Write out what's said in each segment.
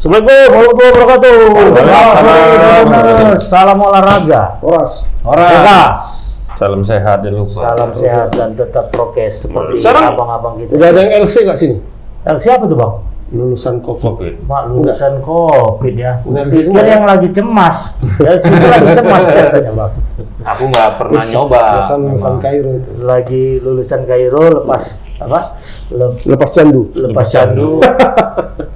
Assalamualaikum warahmatullahi wabarakatuh. Salam olahraga. Horas. Salam sehat dan lupa. Salam sehat dan tetap prokes seperti Sekarang abang-abang kita. udah ada yang LC nggak sini? Siapa tuh bang? Lulusan COVID. Mak lulusan COVID ya. Udah Pikir semua ya? yang lagi cemas. LC itu lagi cemas biasanya bang. Aku nggak pernah nyoba. Lulusan Kairo itu. Lagi lulusan Kairo lepas apa? Lepas candu. Lepas candu.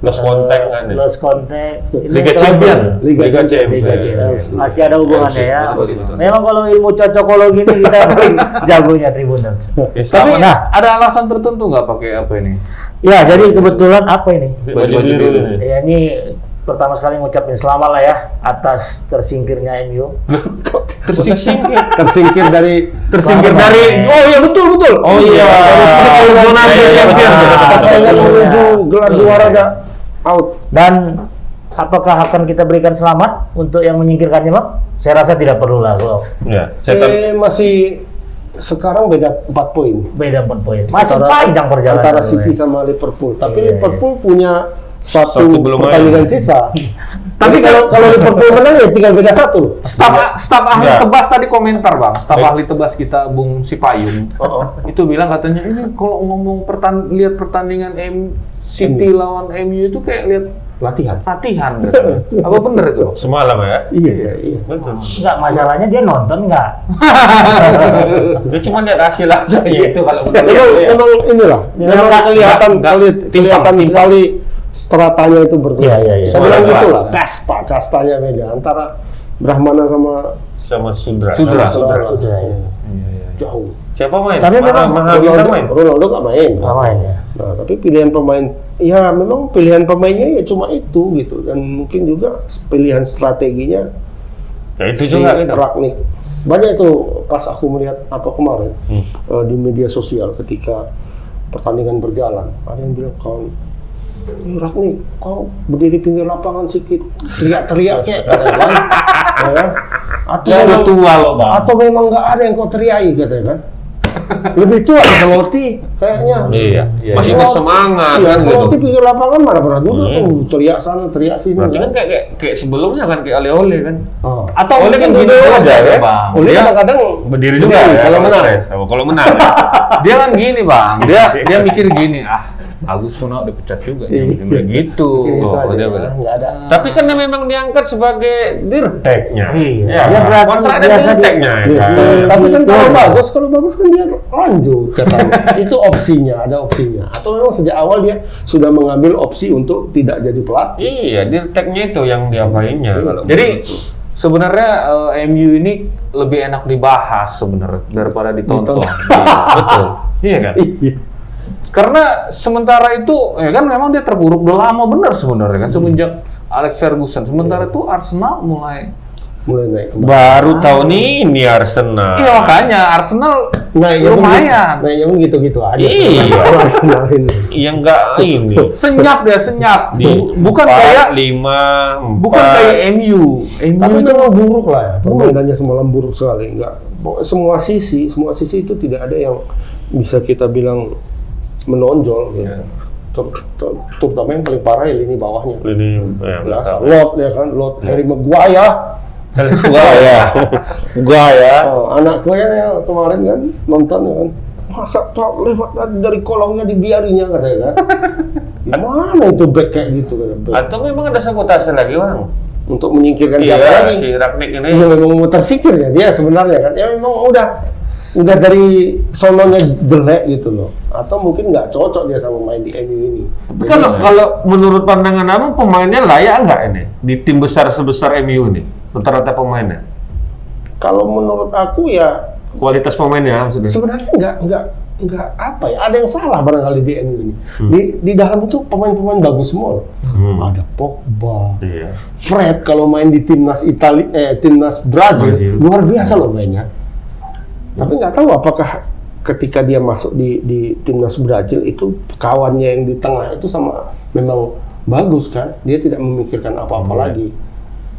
Lost kontak kan? Lost kontak. Liga Champion. Liga Champion. Liga Champion. LC. Masih ada hubungannya ya. Betul. Memang kalau ilmu cocokologi ini kita paling jagonya Tribuners. Tapi Nah. ada alasan tertentu nggak pakai apa ini? Ya, jadi kebetulan apa ini? Baju biru. Ya ini pertama sekali ngucapin selamat lah ya atas tersingkirnya MU. Tersingkir dari Oh iya betul. Oh iya. Zona Champion. persaingan menuju gelar juara ada out. Dan apakah akan kita berikan selamat untuk yang menyingkirkannya, Bang? Saya rasa tidak perlu lah, bro. Ya, saya Masih sekarang beda 4 poin. Beda 4 poin. Masih Antara- panjang perjalanan. antara dulu, City ya. sama Liverpool. Tapi Iya, Liverpool punya satu Satu belum pertandingan main. sisa. Tapi kalau Liverpool menang ya tinggal beda 1. Staf ahli Enggak. tebas tadi komentar bang, staf ahli tebas kita Bung Sipayung itu bilang katanya ini kalau ngomong lihat pertandingan City lawan MU itu kayak lihat Latihan. latihan katanya. Apa bener itu? semalam ya. Iya. Betul. Enggak, masalahnya dia nonton enggak? Dia cuma lihat hasil aja gitu kalau udah lihat. Memang inilah. Memang kelihatan kelihatan sekali stratanya itu berbeda. Iya. Saya bilang Suara gitulah. keras. Kastanya beda antara Brahmana sama Sudra. Sudra. Sudah ya. jauh. Siapa main? Tapi memang Maha main. Ronaldo nggak main. Main ya. Nah, tapi pilihan pemain, ya memang pilihan pemainnya ya cuma itu gitu, dan mungkin juga pilihan strateginya Ya itu si juga gitu. Rangnick. Banyak itu pas aku melihat apa kemarin di media sosial ketika pertandingan berjalan, ada yang bilang Rangnick, kau berdiri pinggir lapangan sedikit, teriak-teriak kayak kan? Ya kan? Atau Ya, memang, udah tua loh, Bang. atau memang nggak ada yang kau teriaki katanya kan? Lebih tua Ancelotti kayaknya. Iya. Masih Ancelotti- bersemangat iya, kan Ancelotti gitu. pinggir lapangan mana pernah duduk tuh, teriak sana teriak sini. Berarti kan kan? kayak sebelumnya kan kayak Ole kan. Oh. Atau Oleh mungkin kan gini gitu aja aja, ya ya. bang. Oleh Dia kadang-kadang Berdiri juga ya kalau menang. stres. Kalau menang. ya. dia kan gini bang, dia mikir gini, Agus Ronaldo dipecat juga, dia mungkin begitu. Mungkin gitu Oh, aja, dia ya. bilang. Nggak ada. Tapi kan dia memang diangkat sebagai dirteknya. Iya. Ya, Dia berarti kontrak dan biasa dirteknya. Iya. kan. Tapi kan Betul. kalau bagus kan dia lanjut katanya. Itu opsinya, ada opsinya. Atau memang sejak awal dia sudah mengambil opsi untuk tidak jadi pelatih. Iya, dirteknya itu yang diapainnya. Kalau Jadi sebenarnya MU ini lebih enak dibahas sebenarnya daripada ditonton. betul. Iya kan? Iya. Karena sementara itu ya kan memang dia terpuruk udah lama benar sebenarnya kan semenjak Alex Ferguson. Sementara itu Arsenal mulai Naik kembali. Baru tahun ini Arsenal. iya makanya Arsenal Naiknya pun lumayan. gitu- naiknya pun gitu-gitu aja. Iya. Arsenal ini. Yang enggak ini. Senyap dia senyap. Di Bukan 4, kayak 5, 4. bukan kayak MU. MU Tapi itu memang buruk lah ya, permainannya semalam buruk sekali. Enggak, semua sisi itu tidak ada yang bisa kita bilang menonjol. Gitu. Terutama yang paling parah ya lini bawahnya. Ini ya, Biasa, belakang. Lot ya kan, Lot Harry Maguire. Gua ya. Oh, anak gue ya kemarin kan nonton ya kan, masa Pak lewat dari kolongnya dibiarinya katanya kan. Gimana itu back kayak gitu kan? Atau memang ada sabotase lagi, Bang? Untuk menyingkirkan siapa Iya, lagi? si Rangnick ini. Iya memang mau tersingkir ya dia sebenarnya kan. Ya memang udah dari sononya jelek gitu loh. Atau mungkin nggak cocok dia sama main di MU ini. Tapi kalau menurut pandangan Abang, pemainnya layak nggak ini di tim besar sebesar MU ini? Rata-rata pemainnya, Kalau menurut aku ya kualitas pemainnya maksudnya. sebenarnya nggak apa ya, ada yang salah barangkali di MU ini. Di dalam itu pemain-pemain bagus semua loh. Ada Pogba, Iya. Fred kalau main di timnas timnas Brazil Brazil. luar biasa loh mainnya. Tapi nggak tahu apakah ketika dia masuk di timnas Brazil itu kawannya yang di tengah itu sama memang bagus kan? Dia tidak memikirkan apa-apa lagi.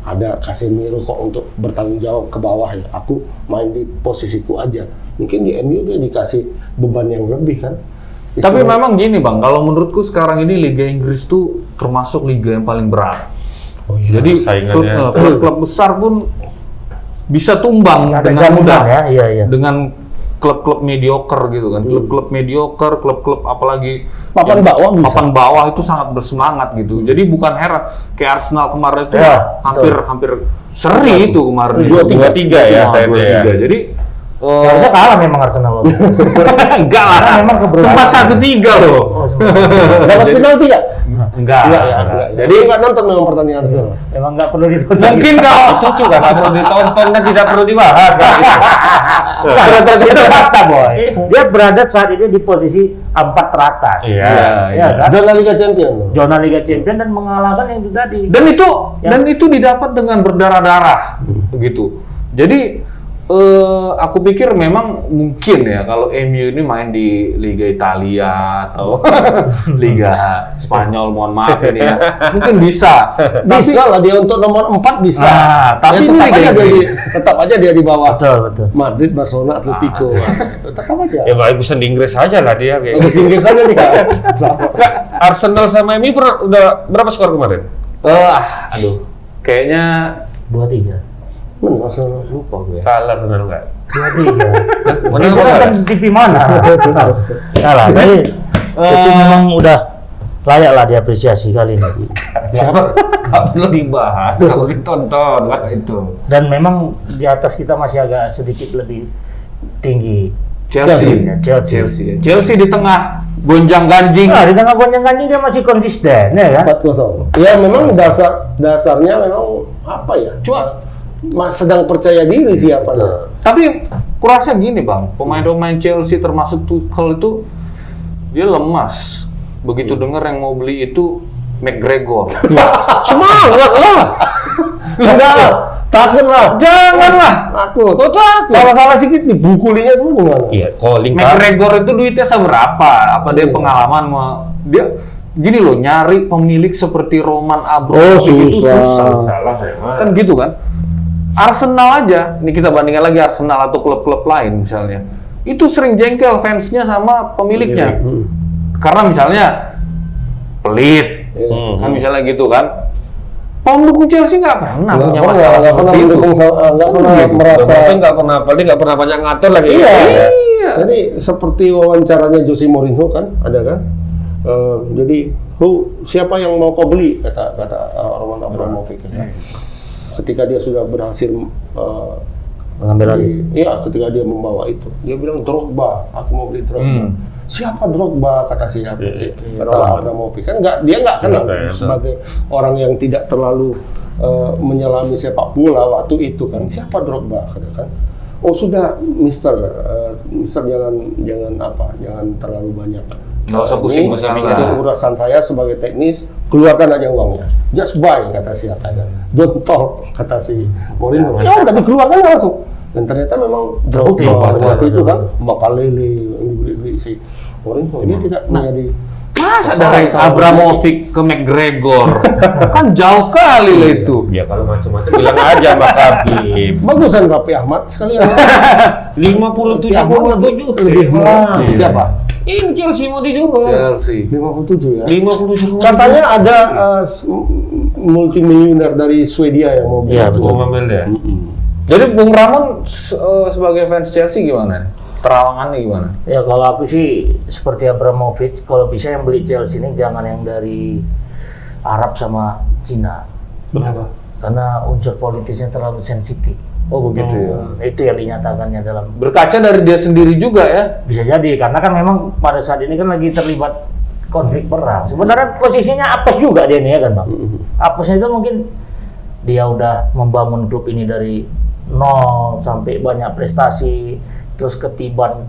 Ada Casemiro kok untuk bertanggung jawab ke bawah ya. Aku main di posisiku aja. Mungkin di MU dia dikasih beban yang lebih kan. Tapi memang gini Bang, kalau menurutku sekarang ini Liga Inggris tuh termasuk liga yang paling berat. Jadi saingannya. klub besar pun bisa tumbang Ada dengan jaminan mudah ya, iya. dengan klub-klub mediocre gitu kan. Klub-klub mediocre, klub-klub apalagi Papan yang bawah bisa. papan bawah itu sangat bersemangat gitu. Jadi bukan heran kayak Arsenal kemarin itu Ya, hampir seri itu kemarin. 2-3 ya, tadi ya. 2-3. Jadi Harusnya kalah memang Arsenal waktu itu. enggak lah, Karena memang keberuntungan. sempat 1-3 loh. Dapat penalti nggak? Enggak. Jadi nggak nonton memang pertandingan Arsenal. Emang nggak perlu ditonton. Mungkin kalau Itu juga nggak perlu ditonton dan tidak perlu dibahas. Itu fakta boy. Dia berada saat ini di posisi 4 teratas. Iya. Ya kan? Zona Liga Champions. Zona Liga Champion dan mengalahkan yang itu tadi. dan itu didapat dengan berdarah-darah gitu. Jadi aku pikir memang mungkin ya kalau MU ini main di Liga Italia atau Liga Spanyol, mohon maaf ini ya, mungkin bisa. Bisa lah dia untuk nomor 4 bisa. Tapi Ya, ini Liga Inggris. tetap aja dia di bawah. Betul. Madrid, Barcelona, Atletico. Itu tetap aja. Ya bagusan di Inggris aja lah dia kayak. Bagus Inggris aja dia. Sama. Arsenal sama MU udah berapa skor kemarin? Aduh, kayaknya 2-3. Menang Arsenal. lupa gue. Kalah Arsenal enggak? 2-3. Mana Itu kalah? kan TV mana? Kalah. Tapi itu memang udah layak lah diapresiasi kali ini. Siapa? Nggak perlu dibahas, nggak perlu ditonton lah itu. Dan memang di atas kita masih agak sedikit lebih tinggi. Chelsea di tengah gonjang-ganjing. Nah, di tengah gonjang-ganjing dia masih konsisten, ya kan? 4-0. Ya memang dasarnya memang apa ya? Cuma Sedang percaya diri siapanya. tapi kurasa gini Bang, pemain-pemain Chelsea termasuk Tuchel itu dia lemas. Begitu dengar yang mau beli itu McGregor. Semangat lah. Enggak, takut lah. Janganlah. Takut. Kok takut? Salah-salah sedikit dibukulinya tuh gimana? Iya, calling McGregor itu duitnya seberapa? Apa dia pengalaman dia gini loh, nyari pemilik seperti Roman Abramovich itu susah. Salah saya. Kan gitu kan? Arsenal aja, ini kita bandingkan lagi Arsenal atau klub-klub lain misalnya. Itu sering jengkel fansnya sama pemiliknya. Karena misalnya pelit, kan misalnya gitu kan. Pendukung Chelsea nggak pernah punya masalah seperti itu. Nggak pernah merasa. Nggak pernah, dia nggak pernah banyak ngatur lagi. Iya. Iya. Jadi seperti wawancaranya Jose Mourinho kan, ada kan? Jadi, siapa yang mau kau beli? Kata Roman Abramovich. Ketika dia sudah berhasil Mengambil lagi. Iya, ketika dia membawa itu, dia bilang Drogba, aku mau beli Drogba. Siapa Drogba? Kata siapa sih? Kata Abramovich. Kan dia nggak kenal sebagai orang yang tidak terlalu menyelami sepak bola waktu itu kan. Siapa Drogba? Katakan. Oh sudah, Mister jangan terlalu banyak. Nggak usah pusing, Ini masalah. itu urusan saya sebagai teknis, keluarkan aja uangnya. Just buy, kata siapa kan. Don't talk, kata si Mourinho. Ya udah dikeluarkan langsung. Dan ternyata memang Drogba waktu itu kan Makalele yang dibeli si Mourinho. Dia tidak menjadi Masa dari Abramovich ke McGregor? Kan jauh kali lah itu. Ya kalau macam-macam bilang aja Mbak Habib. bagusan Raffi Ahmad sekalian. 57 Lebih mahal. Siapa? Ini Chelsea mau dijual. Chelsea. 57 ya. 57. Katanya ada multimilioner dari Swedia yang mau beli. Iya, betul. Mau ngambil ya. Jadi Bung Ramon sebagai fans Chelsea gimana? Terawangannya gimana? Ya kalau aku sih seperti Abramovich, kalau bisa yang beli Chelsea ini jangan yang dari Arab sama Cina. Kenapa? Karena unsur politisnya terlalu sensitif. Oh begitu ya. Itu yang dinyatakannya dalam. Berkaca dari dia sendiri juga ya. Bisa jadi, karena kan memang pada saat ini kan lagi terlibat konflik perang. Sebenarnya posisinya apes juga dia nih ya kan Bang. Apesnya itu mungkin dia udah membangun klub ini dari nol sampai banyak prestasi, terus ketiban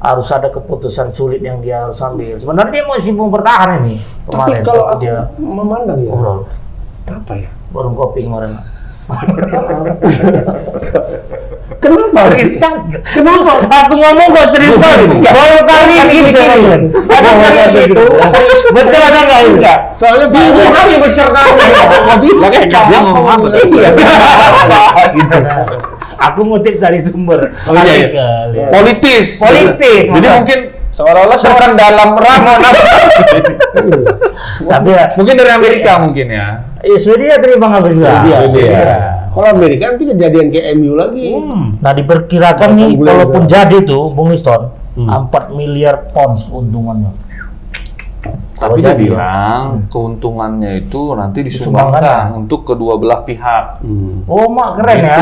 harus ada keputusan sulit yang dia harus ambil. Sebenarnya dia masih mau bertahan ini Tapi kemarin. kalau aku dia memandang ya, ngobrol apa ya? warung kopi kemarin. Kenapa? Serius kan? Kenapa? Aku ngomong kok serius kali. Baru kali ini ada serius itu. Betul ada nggak ini? Soalnya bingung kami bercerita. Dia ngomong apa? Iya. Gitu. Aku ngutip dari sumber. Oh, iya, iya. Politis. Politik. Jadi masa? mungkin Seolah-olah seorang dalam Ramon. Tapi ya, Mungkin dari Amerika mungkin ya. Swedia terima nggak juga. Swedia. Kalau Amerika nanti kejadian kayak MU lagi. Nah diperkirakan nih, 8 bulan kalaupun sekarang. jadi tuh, Bung Liston, 4 miliar pounds keuntungannya. Tapi dia bilang keuntungannya itu nanti disumbangkan untuk kedua belah pihak. Oh, mak keren ya.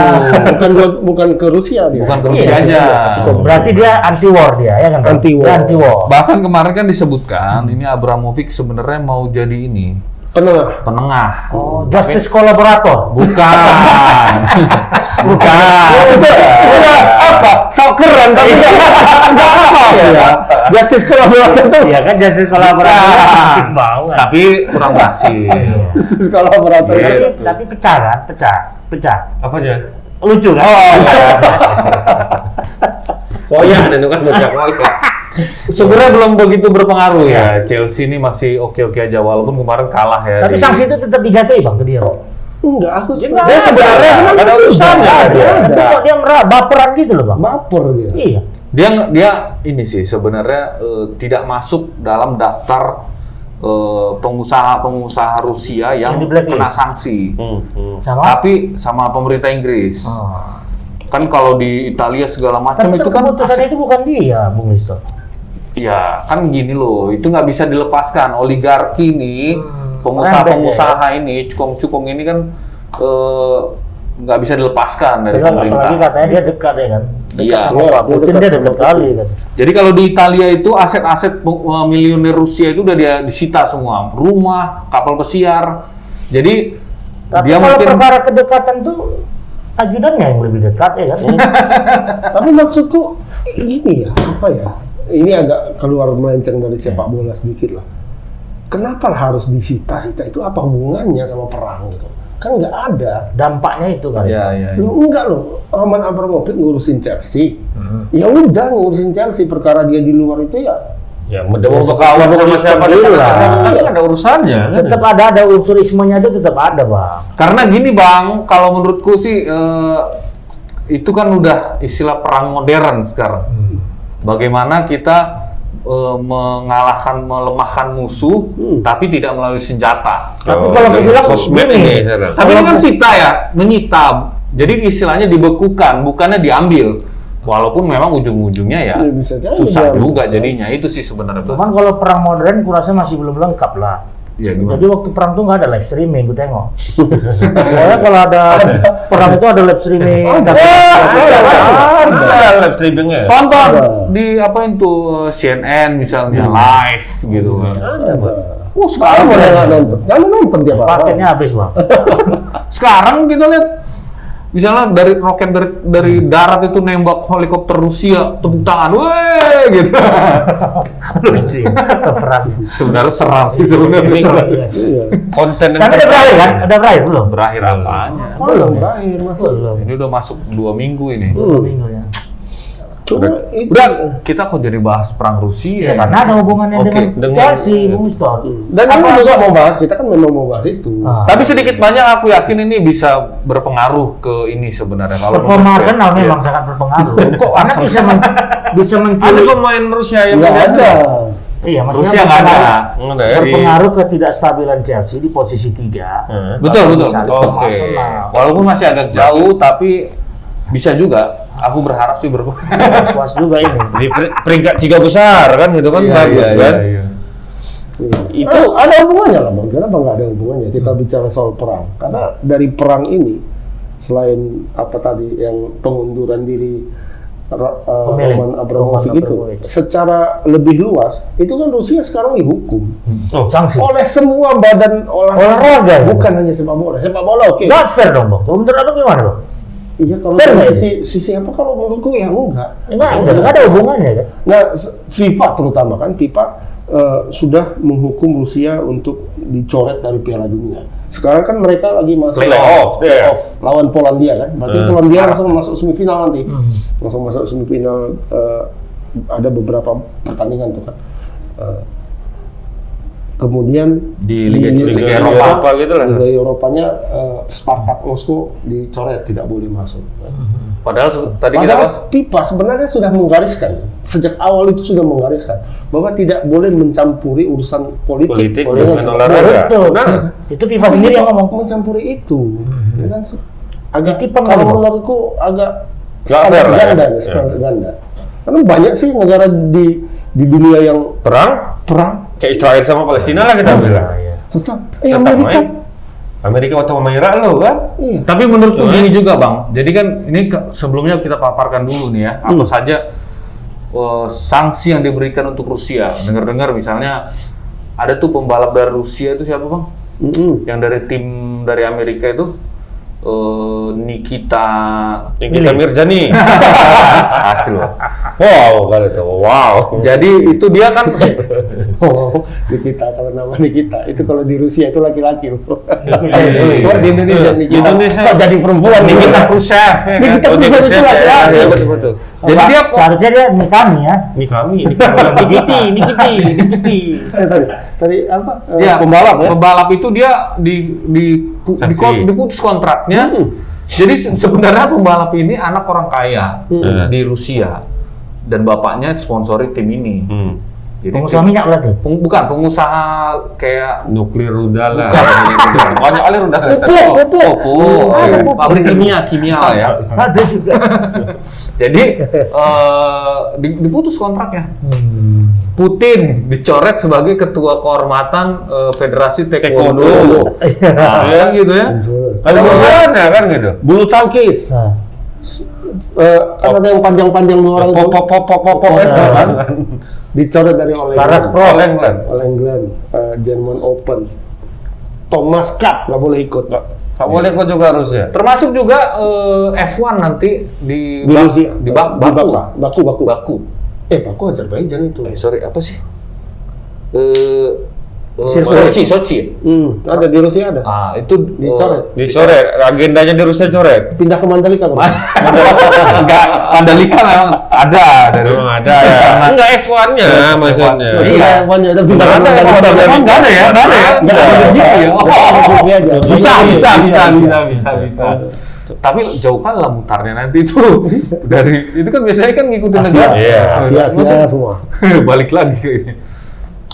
Bukan ke Rusia dia. Bukan ke Rusia aja. Berarti dia anti war dia, ya kan? Bang? Anti-war. Dia anti war. Bahkan kemarin kan disebutkan ini Abramovich sebenarnya mau jadi ini penengah. Oh, justice collaborator. Bukan. Apa? Sokeran tapi nggak apa ya. Justice collaborator tuh. Iya kan justice collaborator. Mau kan? Tapi kurang berhasil. Justice collaborator. Tapi pecah kan? Pecah. Apa aja? Lucu kan? Koyak, dan itu kan bocah koyak. Sebenarnya belum begitu berpengaruh ya. Chelsea ini masih oke-oke aja walaupun kemarin kalah ya. Tapi sanksi itu tetap dijatuhi Bang ke dia. Bang. Enggak, aku Dia sebenarnya nggak ada urusannya. Tapi kok dia baperan gitu loh Bang? baper dia. Iya. Dia ini sih sebenarnya tidak masuk dalam daftar pengusaha-pengusaha Rusia yang Yang di blacklist. kena sanksi. Sama? Tapi sama pemerintah Inggris. Oh. Kan kalau di Italia segala macam Tapi itu kan keputusan itu bukan dia, Bung Liston. ya kan gini loh, itu nggak bisa dilepaskan. Oligarki nih, pengusaha-pengusaha ini, cukong-cukong ini kan nggak bisa dilepaskan dari Apalagi pemerintah. katanya dia dekat ya kan? Dekat Iya. sama Pak Putin, dia dekat kali kan. Jadi kalau di Italia itu aset-aset miliuner Rusia itu udah dia disita semua, rumah, kapal pesiar. Jadi Tapi dia kalau mungkin perkara kedekatan tuh ajudannya yang lebih dekat ya kan? Tapi maksudku ini ya, apa ya? Ini agak keluar melenceng dari sepak bola sedikit lah. Kenapa harus disita-sita? Itu apa hubungannya sama perang gitu? Kan nggak ada. Dampaknya itu kan. ya. Lu enggak loh, Roman Abramovich ngurusin Chelsea. Ya udah ngurusin Chelsea, perkara dia di luar itu ya. Ya, mau berkawan sama siapa dulu lah. Kan ada urusannya. Kan? Tetap ada unsur ismenya itu tetap ada Bang. Karena gini Bang, kalau menurutku sih itu kan udah istilah perang modern sekarang. Bagaimana kita melemahkan musuh, tapi tidak melalui senjata. Tapi kalau aku bilang sosmed gini, ini sekarang. Tapi ini kan sita ya, menyita. Jadi istilahnya dibekukan, bukannya diambil. Walaupun memang ujung-ujungnya ya Ya, bisa jadi susah diambil. juga jadinya. Itu sih sebenarnya. cuman kalau perang modern kurasa masih belum lengkap lah. Ya, gimana? Jadi waktu perang tuh nggak ada live streaming, gue tengok. Pokoknya kalau ada perang itu ada live streaming. Ada. Ada live streamingnya. Tonton di apa itu CNN misalnya live gitu kan. Oh, sekarang boleh nggak nonton? Jangan nonton dia Pak. Paketnya habis Bang. Sekarang kita lihat misalnya dari roket dari darat itu nembak helikopter Rusia, tepuk tangan, weh gitu. Lucu. Perang. Sebenarnya seram sih sebenarnya. Iya. Konten Tapi udah berakhir kan? Udah berakhir belum? Berakhir apanya? Belum berakhir masih. Belum. Ini udah masuk 2 minggu ini. 2 minggu ya. Cuma itu. Udah, kita kok jadi bahas perang Rusia? Ya, karena ada hubungannya Oke, dengan Chelsea, Bung Liston. Dan ini juga mau bahas, kita kan memang mau bahas itu. Ah. Tapi sedikit banyak aku yakin ini bisa berpengaruh ke ini sebenarnya. Kalau Performa menurut Arsenal saya. memang sangat berpengaruh. Kok Karena Arsenal? bisa Ada mencuri. pemain Rusia yang Nggak ada. Iya, maksudnya Rusia nggak ada. Nggak ada ya? berpengaruh ketidakstabilan Chelsea di posisi 3. Betul. Oke. Walaupun masih agak jauh, tapi bisa juga. Aku berharap sih berpengaruh. Was-was juga ini. Di peringkat 3 besar kan gitu kan bagus kan. Itu ada hubungannya lah Bang. Kenapa nggak ada hubungannya? Kita bicara soal perang. Karena dari perang ini, selain apa tadi yang pengunduran diri Pemilik. Roman Abramovich Roman itu, Abramovich. secara lebih luas, itu kan Rusia sekarang dihukum Oh, sanksi. oleh semua badan Olahraga. bukan hanya sepak bola. Sepak bola oke. Nggak fair dong, Bang. Menurut Abang gimana, Bang? Iya kalau Fair nggak dari sisi apa kalau menurutku ya enggak. Nggak fair, nggak ada hubungannya kan? Nah, FIFA terutama kan FIFA sudah menghukum Rusia untuk dicoret dari Piala Dunia. Sekarang kan mereka lagi masuk Playoff, playoff lawan Polandia kan. Berarti Polandia langsung masuk semifinal nanti. Langsung masuk semifinal, ada beberapa pertandingan tuh kan. Kemudian Di Liga Liga Eropa. Eropa gitu lah. Liga Eropanya Spartak Moskow dicoret, tidak boleh masuk. Padahal tadi kita bahas Padahal FIFA sebenarnya sudah menggariskan, sejak awal itu sudah menggariskan bahwa tidak boleh mencampuri urusan politik. Dengan olahraga. Betul. Benar. Itu FIFA sendiri yang ngomong. Mencampuri itu, ya kan? Agak FIFA kalau ngomong. menurutku agak Nggak fair lah ya. ganda, Ya. standar ganda. Karena banyak sih negara di dunia yang Perang? perang Kayak Israel sama Palestina lah kita bilang. tetap. Tetap Amerika, main. Amerika waktu sama Irak lo kan? iya. Tapi menurutku gini juga Bang, jadi kan ini sebelumnya kita paparkan dulu nih ya, apa saja sanksi yang diberikan untuk Rusia. Dengar-dengar misalnya ada tuh pembalap dari Rusia itu siapa Bang? Yang dari tim dari Amerika itu Nikita Mirzani. asli loh. Wow, kalau itu. Wow. Jadi itu dia kan Oh, Nikita, kalau nama Nikita itu kalau di Rusia itu laki-laki loh. Nikita. Cuma di Indonesia Nikita. Indonesia. Kok jadi perempuan Nikita Khrushchev ya kan? Nikita Oh, Khrushchev itu laki-laki. Ya, betul-betul. Jadi dia Seharusnya dia Mikami ya. Ini kami. Tadi apa? ya, Pembalap ya. Pembalap itu dia Sanksi. diputus kontraknya. Jadi sebenarnya pembalap ini anak orang kaya di Rusia dan bapaknya sponsori tim ini. Jadi Pengusaha minyak berarti. bukan pengusaha kayak Nuklir rudal lah. banyak kali udah Pupuk. pabrik kimia lah ya. Ada juga. Jadi diputus kontraknya. Putin dicoret sebagai ketua kehormatan Federasi Taekwondo. Nah, kan gitu ya. Ada mana kan gitu? Bulu tangkis. Nah, Kan ada yang panjang-panjang dua orang itu. Kan? Dicoret dari All Laras England. Pro. All England. All England, German Open. Thomas Cup nggak boleh ikut. Nggak boleh kok juga harus ya. Termasuk juga F1 nanti di Di Rusia. di Baku. Baku. Baku. Baku Azerbaijan itu. Sorry, apa sih? Sirkuit. Sochi. Ada di Rusia ada. Ah, itu Dicoret. Dicoret. Agendanya di Rusia coret. Pindah ke Mandalika. enggak Mandalika memang ada dari Memang ada ya. Enggak F1-nya maksudnya. Iya. Ada pindah ke Nggak ada Mandalika. F1. Enggak ada ya? Enggak ada ya? Nggak ada. GP ya? Ini aja. Bisa. Tapi jauh kan lah mutarnya nanti itu dari itu kan biasanya kan ngikutin Asia. negara. Iya. Asia semua. Balik lagi ke ini.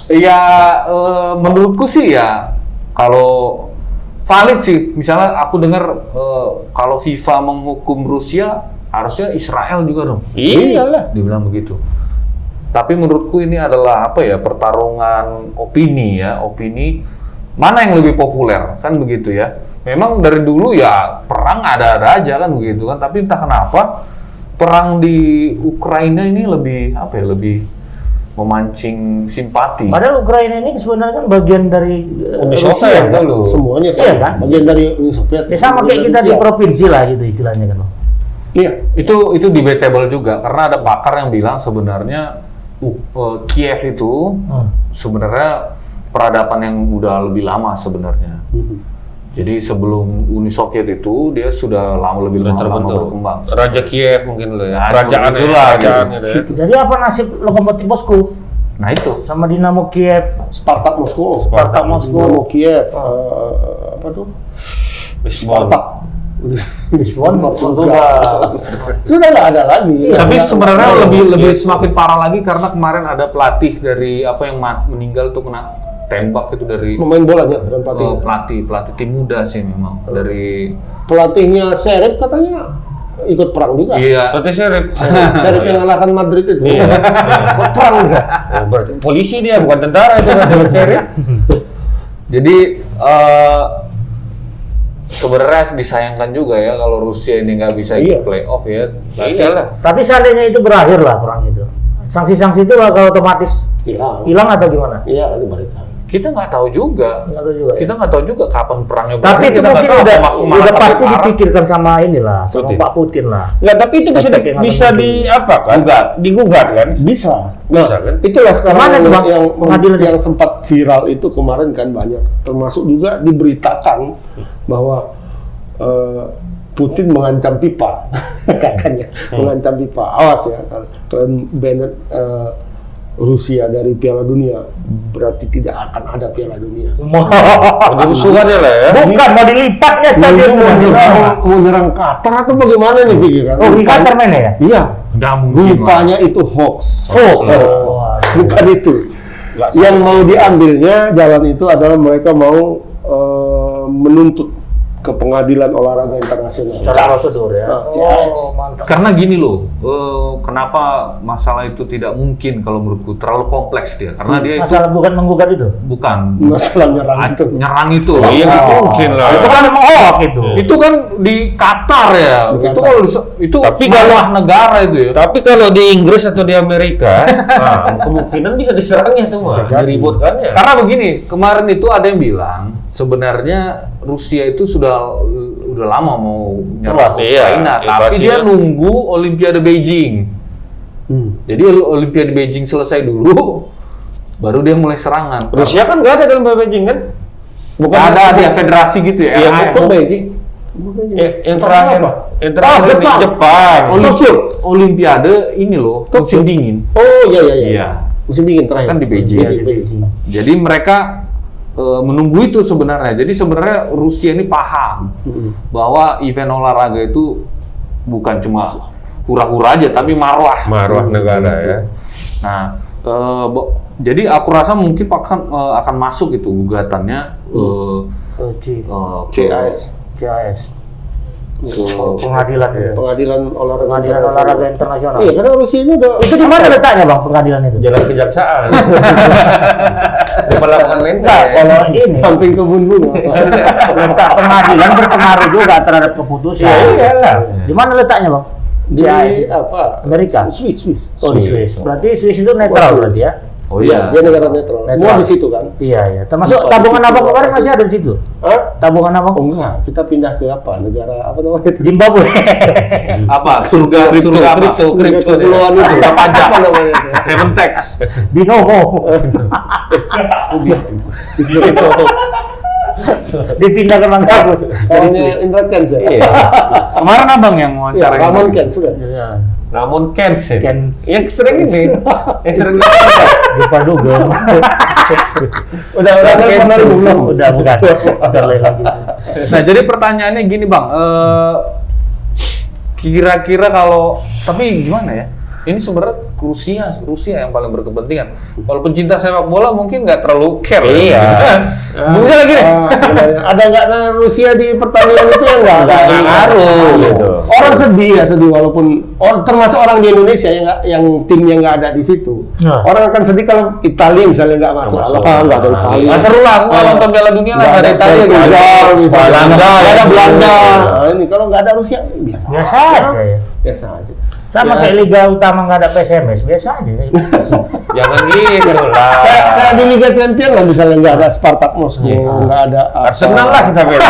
Ya menurutku sih ya kalau valid sih. Misalnya aku dengar kalau FIFA menghukum Rusia harusnya Israel juga dong. Iyalah. Dibilang begitu. Tapi menurutku ini adalah apa ya pertarungan opini ya, opini mana yang lebih populer kan begitu ya. Memang dari dulu ya perang ada-ada aja kan begitu kan. Tapi entah kenapa perang di Ukraina ini lebih apa ya lebih memancing simpati. Padahal Ukraina ini sebenarnya kan bagian dari Uni Rusia Soviet kan? dulu. Semuanya Iya kan? bagian dari Uni Soviet. Ya sama kayak kita di Rusia. provinsi lah gitu istilahnya kan. Iya. Itu debatable juga karena ada pakar yang bilang sebenarnya Kiev itu sebenarnya peradaban yang udah lebih lama sebenarnya. Jadi sebelum Uni Soviet itu dia sudah lebih lama berkembang. Raja Kiev mungkin lo ya. Nah, Kerajaan itulah, kerajaan gitu. gitu ya. Jadi apa nasib Lokomotif Moskow Nah itu. sama Dinamo Kiev? Spartak Moskow. Spartak Moskow. Dinamo Kiev. Apa tuh? Lisbon. Spartak. Lisbon, Portugal. Sudah nggak ada lagi. Tapi Nggak- sebenarnya nggak- lebih semakin parah lagi karena kemarin ada pelatih dari apa yang meninggal tuh kena tembak itu dari pemain bolanya bukan pelatih. pelatih tim muda sih memang dari Pelatihnya Serif katanya ikut perang juga. iya Berarti Serif. Serif yang ngalahkan Madrid itu. Ikut perang juga. Oh, berarti polisi dia bukan tentara itu berarti Serif. jadi sebenarnya disayangkan juga ya kalau Rusia ini nggak bisa ikut Iya. playoff ya. Iyalah. Tapi seandainya itu berakhir lah perang itu. Sanksi-sanksi itu bakal otomatis hilang atau gimana? Iya, itu berita. Kita nggak tahu juga. Nggak tahu juga ya? Kita nggak tahu juga kapan perangnya Tapi berakhir. itu Kita nggak mungkin tahu udah malah pasti parah. dipikirkan sama inilah, sama Putin. Pak Putin lah. Enggak, tapi itu bisa Efek yang bisa akan di apa kan? Digugat kan? Bisa. Bisa, kan? Itulah sekarang Kemana tuh, Bang? yang Pengadilan yang sempat viral itu kemarin kan banyak. Termasuk juga diberitakan bahwa Putin mengancam FIFA, katanya mengancam FIFA. Awas ya, kalian Bennett Rusia dari Piala Dunia, berarti tidak akan ada Piala Dunia. Ada rusuhannya lah ya. Bukan, mau dilipatnya stadion. Mau nyerang Qatar atau bagaimana nih pikiran? Oh, di Qatar mainnya ya? Iya. Nggak mungkin. Rupanya itu hoax. Oh. Bukan itu. Yang mau diambilnya jalan itu adalah mereka mau menuntut ke pengadilan olahraga internasional. Secara prosedur ya. CAS. Oh, mantap. Karena gini loh, kenapa masalah itu tidak mungkin kalau menurutku terlalu kompleks dia. Karena dia itu Masalah bukan menggugat itu. bukan Masalah nyerang itu. nyerang itu. Iya, nggak mungkin lah. Itu kan emang hoax itu. Itu kan di Qatar ya. Di Itu Qatar. kalau itu Tapi masalah negara itu ya. Tapi kalau di Inggris atau di Amerika, nah, kemungkinan bisa diserangnya tuh mah, diributkan ya. Karena begini, kemarin itu ada yang bilang sebenarnya Rusia itu sudah lama mau nyerang Iya, Ukraina, tapi invasinya. dia nunggu Olimpiade Beijing. Jadi Olimpiade Beijing selesai dulu, baru dia mulai serangan. Rusia kan nggak ada dalam Beijing kan? Bukan ada dia federasi gitu ya. Iya, RAF. Bukan Beijing. Yang terakhir, yang terakhir di Jepang. Olimpiade ini loh, musim dingin. Oh iya. Iya. Musim dingin terakhir. Kan di Beijing. Beijing. Jadi mereka menunggu itu sebenarnya. Jadi sebenarnya Rusia ini paham bahwa event olahraga itu bukan cuma hura-hura aja, tapi marwah. Marwah negara ya. Nah, jadi aku rasa mungkin akan masuk itu gugatannya CAS. CAS. ke Pengadilan ya. Pengadilan Olahraga Internasional. Iya, karena Rusia ini udah Itu di mana letaknya Bang pengadilan itu? Jalan Kejaksaan. Pelabuhan Enggak, kalau ini samping kebun bunga. letak pengadilan berpengaruh juga terhadap keputusan. Ya, iyalah. Di mana letaknya Bang? Di apa? Amerika? Swiss. Oh di Swiss. Berarti Swiss itu netral berarti ya? Oh Iya, iya. dia negara netral. Semua di situ kan. Iya. Termasuk tabungan abang kemarin masih ada di situ. Hah? Tabungan abang? Oh enggak, kita pindah ke apa? Negara apa namanya itu? Zimbabwe. Apa? Surga apa? Kripto kepulauan itu. Surga pajak. Apa namanya itu? Heaven tax. Binomo. Dipindah ke Mangkabus. Kawannya Indra Kents ya? Iya. Kemarin abang yang Iya, wawancara Ramon Kents sudah. Iya. Namun Kens ya. Kens. Yang sering ini. Yang sering Lupa Dugem. Udah belum. Udah bukan. Udah lain lagi. Nah, jadi pertanyaannya gini bang, kira-kira kalau, tapi gimana ya? Ini sebenarnya Rusia yang paling berkepentingan. Kalau pencinta sepak bola mungkin nggak terlalu care. Iya. Mungkin lagi nih. Sebenarnya ada nggak Rusia di pertandingan itu yang nggak ngaruh gitu. Orang sedih walaupun termasuk orang di Indonesia yang timnya nggak ada di situ. Ya. Orang akan sedih kalau Italia misalnya nggak masuk. Kalau nggak ada Italia. Nggak seru lah, kalau nonton Piala Dunia lah nggak ada Italia gitu. Belanda, ada Belanda. Nah, ini kalau nggak ada Rusia biasa. Biasa aja ya. Biasa aja. Sama kayak Liga Utama nggak ada PSMS, biasa aja. Jangan gitu lah. Kayak di Liga Champions lah misalnya nggak ada Spartak Moskow, nggak ada Arsenal lah kita bela.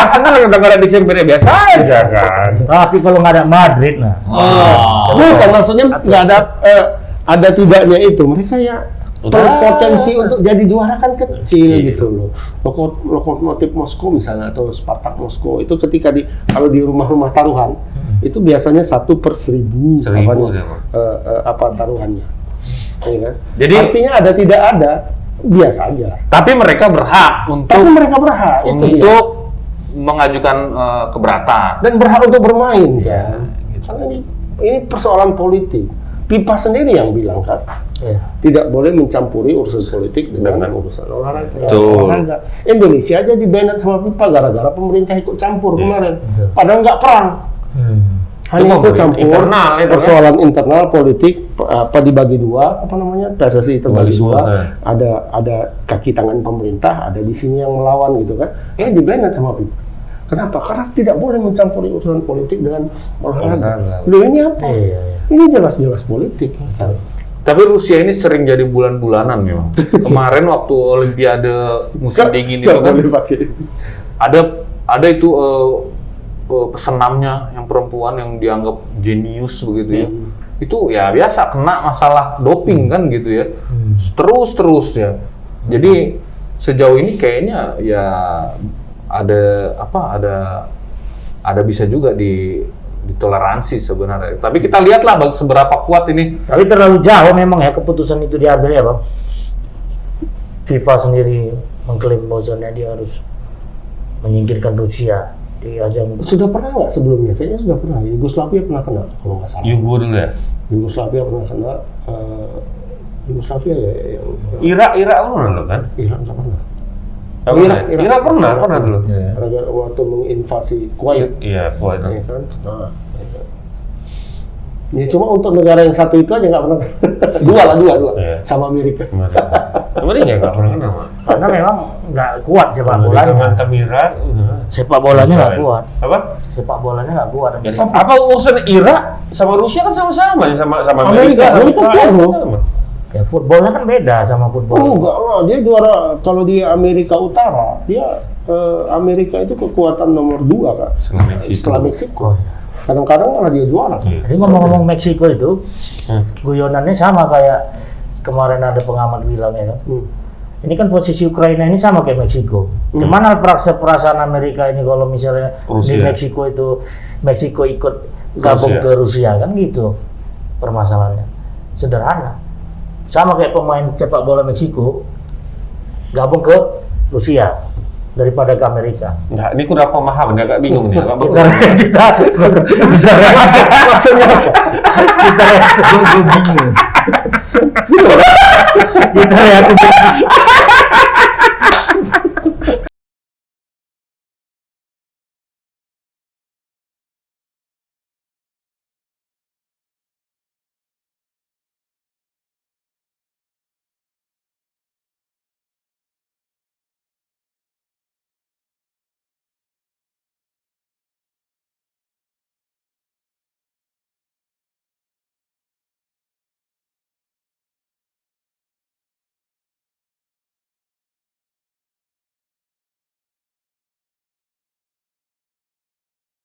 Arsenal yang udah nggak ada di Champions biasa aja kan. Tapi kalau nggak ada Madrid, nah. Bukan maksudnya nggak ada tidaknya itu mereka ya potensi untuk jadi juara kan kecil gitu loh. Lokomotif Moskow misalnya atau Spartak Moskow itu ketika kalau di rumah-rumah taruhan itu biasanya 1/1000 apa taruhannya. Ya kan? Jadi artinya ada tidak ada biasa aja. tapi mereka berhak Tapi mereka berhak itu dia. untuk mengajukan keberatan. Dan berhak untuk bermain kan. Karena ini persoalan politik. FIFA sendiri yang bilang kan Iya. tidak boleh mencampuri urusan politik dengan urusan olahraga. Betul. Indonesia aja di-ban sama FIFA gara-gara pemerintah ikut campur kemarin. Padahal nggak perang. Hanya ikut campur internal itu kan. persoalan internal politik apa dibagi dua apa namanya PSSI terbagi Bagi dua semua, ada kaki tangan pemerintah ada di sini yang melawan gitu kan di-ban sama FIFA. Kenapa? Karena tidak boleh mencampuri urusan politik dengan olahraga. Loh ini apa? Iya. Ini jelas-jelas politik. Tapi Rusia ini sering jadi bulan-bulanan memang. Kemarin waktu Olimpiade musim dingin itu kan ada itu pesenamnya yang perempuan yang dianggap jenius begitu ya. Itu ya biasa kena masalah doping kan gitu ya. Terus ya. Jadi sejauh ini kayaknya ya ada bisa juga ditoleransi sebenarnya. Tapi kita lihatlah seberapa kuat ini. Tapi terlalu jauh memang ya keputusan itu diambil ya Bang. FIFA sendiri mengklaim bahwasannya dia harus menyingkirkan Rusia di ajang. Sudah pernah nggak sebelumnya? Kayaknya sudah pernah. Yugoslavia pernah kena kalau nggak salah. Yugo dulu ya. Yugoslavia pernah kena. Yugoslavia ya. Irak pernah lo kan? Irak nggak pernah. Irak pernah dulu. Gara-gara waktu menginvasi Kuwait. Iya, Kuwait. Ya kan? Nah, ya cuma untuk negara yang satu itu aja nggak pernah. dua. Iya. Sama Amerika. Kemarin ya nggak pernah kenal. Karena memang nggak kuat sepak Amerika bolanya. mantan Irak. Sepak bolanya nggak kuat. Apa? Sepak bolanya nggak kuat. Apa urusan Irak sama Rusia kan sama-sama ya sama Amerika Israel. sama. Ya footballnya kan beda sama football. Oh enggak, dia juara kalau di Amerika Utara, dia Amerika itu kekuatan nomor 2 kan. Setelah Meksiko. Kadang-kadang malah dia juara. Jadi ngomong-ngomong Meksiko itu, guyonannya sama kayak kemarin ada pengamat bilang ya kan. Ini kan posisi Ukraina ini sama kayak Meksiko. Cuman perasaan Amerika ini kalau misalnya di Meksiko itu Meksiko ikut gabung ke Rusia kan gitu permasalahannya. Sederhana. Sama kayak pemain sepak bola Meksiko gabung ke Rusia daripada ke Amerika. Nah, ini kurang pemahaman, agak bingung nih. Kita reaksi maksudnya kita reaksi gue bingung. Kita reaksi.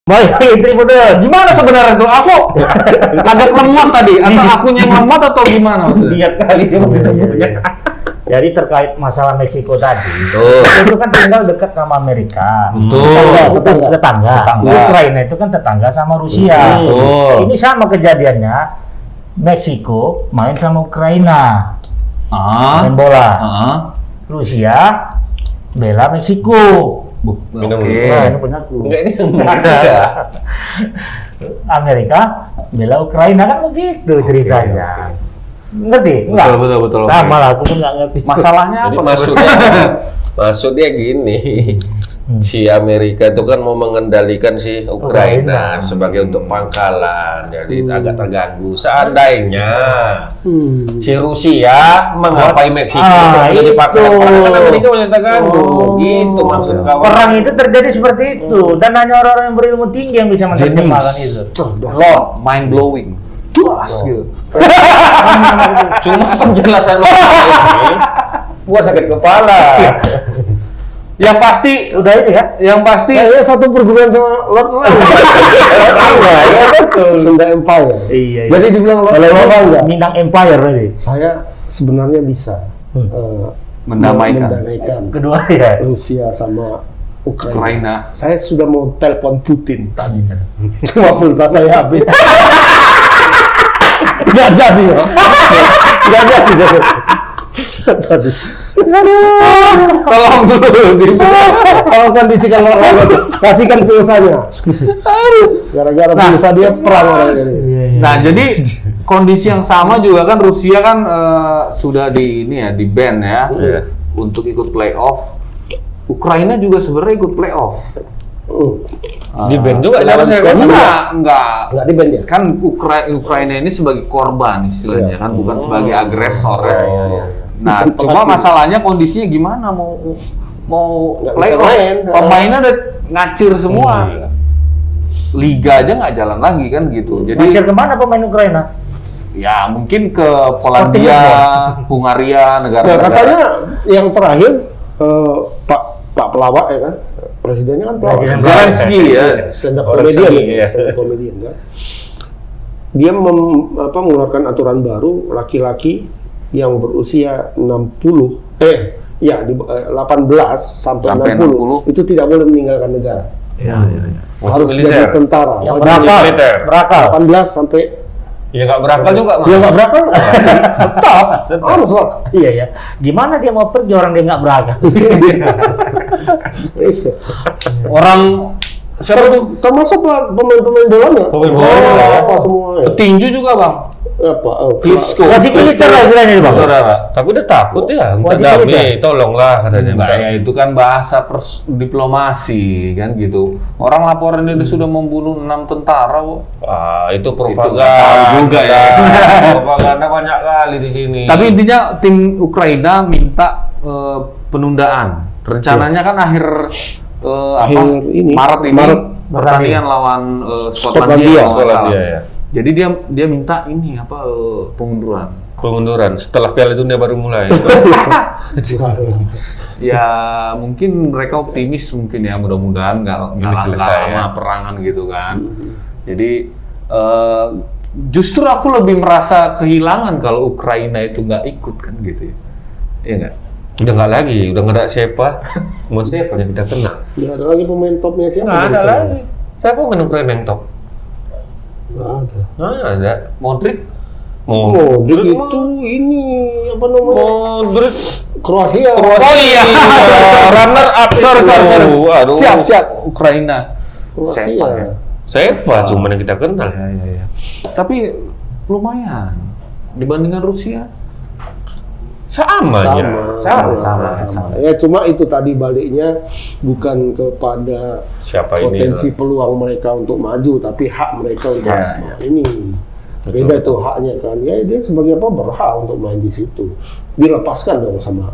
Baik, Tribuners. Gimana sebenarnya tuh? Aku agak lemot tadi. Atau akunya yang lemot atau gimana? Lihat kali dia Jadi terkait masalah Meksiko tadi, itu kan tinggal dekat sama Amerika. Tetangga. Ukraina itu kan tetangga sama Rusia. Ini sama kejadiannya. Meksiko main sama Ukraina, main bola. Rusia bela Meksiko. Oke. Nah, ini punyaku. Enggak, ini ada. Amerika bela Ukraina kan begitu ceritanya. Ngerti? Enggak? Betul. Sama lah, aku pun nggak ngerti. Masalahnya Jadi apa? maksudnya gini, si Amerika itu kan mau mengendalikan si Ukraina sebagai untuk pangkalan, jadi agak terganggu. Seandainya si Rusia mengapai Meksiko jadi pangkalan, kan Amerika boleh terganggu. Gitu maksud kawan. Perang itu terjadi seperti itu, dan hanya orang-orang yang berilmu tinggi yang bisa menerjemahkan itu. Lord, mind blowing. Jelas gitu. Cuma penjelasan lo ini gua sakit kepala. Yang pasti Udah ini kan? Yang pasti Kayaknya satu perguruan sama Lord lain. Iya, betul. Sunda Empire. Iya. Jadi dibilang Lord enggak? Minang Empire tadi. Saya sebenarnya bisa mendamaikan Kedua ya. Rusia sama Ukraina. Ukraina. Saya sudah mau telepon Putin tadi. Cuma pulsa saya habis. Nggak jadi ya. Nggak jadi. Tolong dulu. Kalau kondisikan orang kasihkan pulsanya. Gara-gara pulsa dia perang orang ini. Nah, jadi kondisi yang sama juga kan Rusia kan sudah di ban ya untuk ikut playoff. Ukraina juga sebenarnya ikut playoff. Di band juga Enggak di band ya. kan Ukraina ini sebagai korban istilahnya kan bukan sebagai agresor ya. Nah, cuma masalahnya kondisinya gimana mau playoff, pemainnya udah ngacir semua. Liga aja nggak jalan lagi kan gitu. Jadi Ngacir kemana pemain Ukraina? ya mungkin ke Polandia, Hungaria, Nah, negara-negara. katanya yang terakhir Pak pelawak ya kan, presidennya kan pelawak. Presiden Zelensky ya. Stand up Orang comedian, seni, ya. stand up comedian kan. Dia mengeluarkan aturan baru, laki-laki yang berusia 18 sampai 60 itu tidak boleh meninggalkan negara. Iya. Harus militer. jadi tentara. Yang Wajib berakal, militer. berakal. 18 sampai Ya nggak berakal juga, Mas. dia nggak berakal, tetap harus lah. Iya ya. Gimana dia mau pergi orang dia nggak berakal? Itu. Orang siapa tuh? Termasuk pemain-pemain bolanya. Pemain bola. Apa semua ya. Petinju juga, Bang. Apa? Klitschko. Wajib militer lah istilahnya nih, Bang. Saudara. Tapi dia takut ya, minta Wajib damai, militer. tolonglah katanya. Enggak ya, itu kan bahasa diplomasi kan gitu. Orang laporan dia sudah membunuh 6 tentara kok. Wah, itu Itu propaganda nggak tahu juga ya. Propaganda banyak kali di sini. Tapi intinya tim Ukraina minta penundaan. Rencananya kan akhir Maret ini pertandingan lawan Skotlandia. Skotlandia ya. Jadi dia minta ini pengunduran. Pengunduran setelah Piala Dunia baru mulai. Ya mungkin mereka optimis mungkin ya, mudah-mudahan nggak selesai, lama ya. perangan gitu kan. Jadi justru aku lebih merasa kehilangan kalau Ukraina itu nggak ikut kan gitu ya. Iya nggak? Udah nggak lagi, udah nggak ada siapa. Mau siapa yang kita kenal? Nggak ada lagi pemain topnya siapa? Nggak ada dari sana? lagi. Siapa main Ukraina yang top? Nggak ada. Nggak ada. Modric Modric itu ini apa namanya? Modric. Kroasia. Oh iya. Runner up. sorry. Aduh. Siap Ukraina. Kroasia. Seva ya? Seva cuma yang kita kenal. Ya. Tapi lumayan dibandingkan Rusia. Sama. Ya cuma itu tadi baliknya bukan kepada Siapa ini? potensi peluang mereka untuk maju, tapi hak mereka untuk ini. Betul, Beda tuh haknya kan. Ya dia sebagai apa berhak untuk main di situ. Dilepaskan dong sama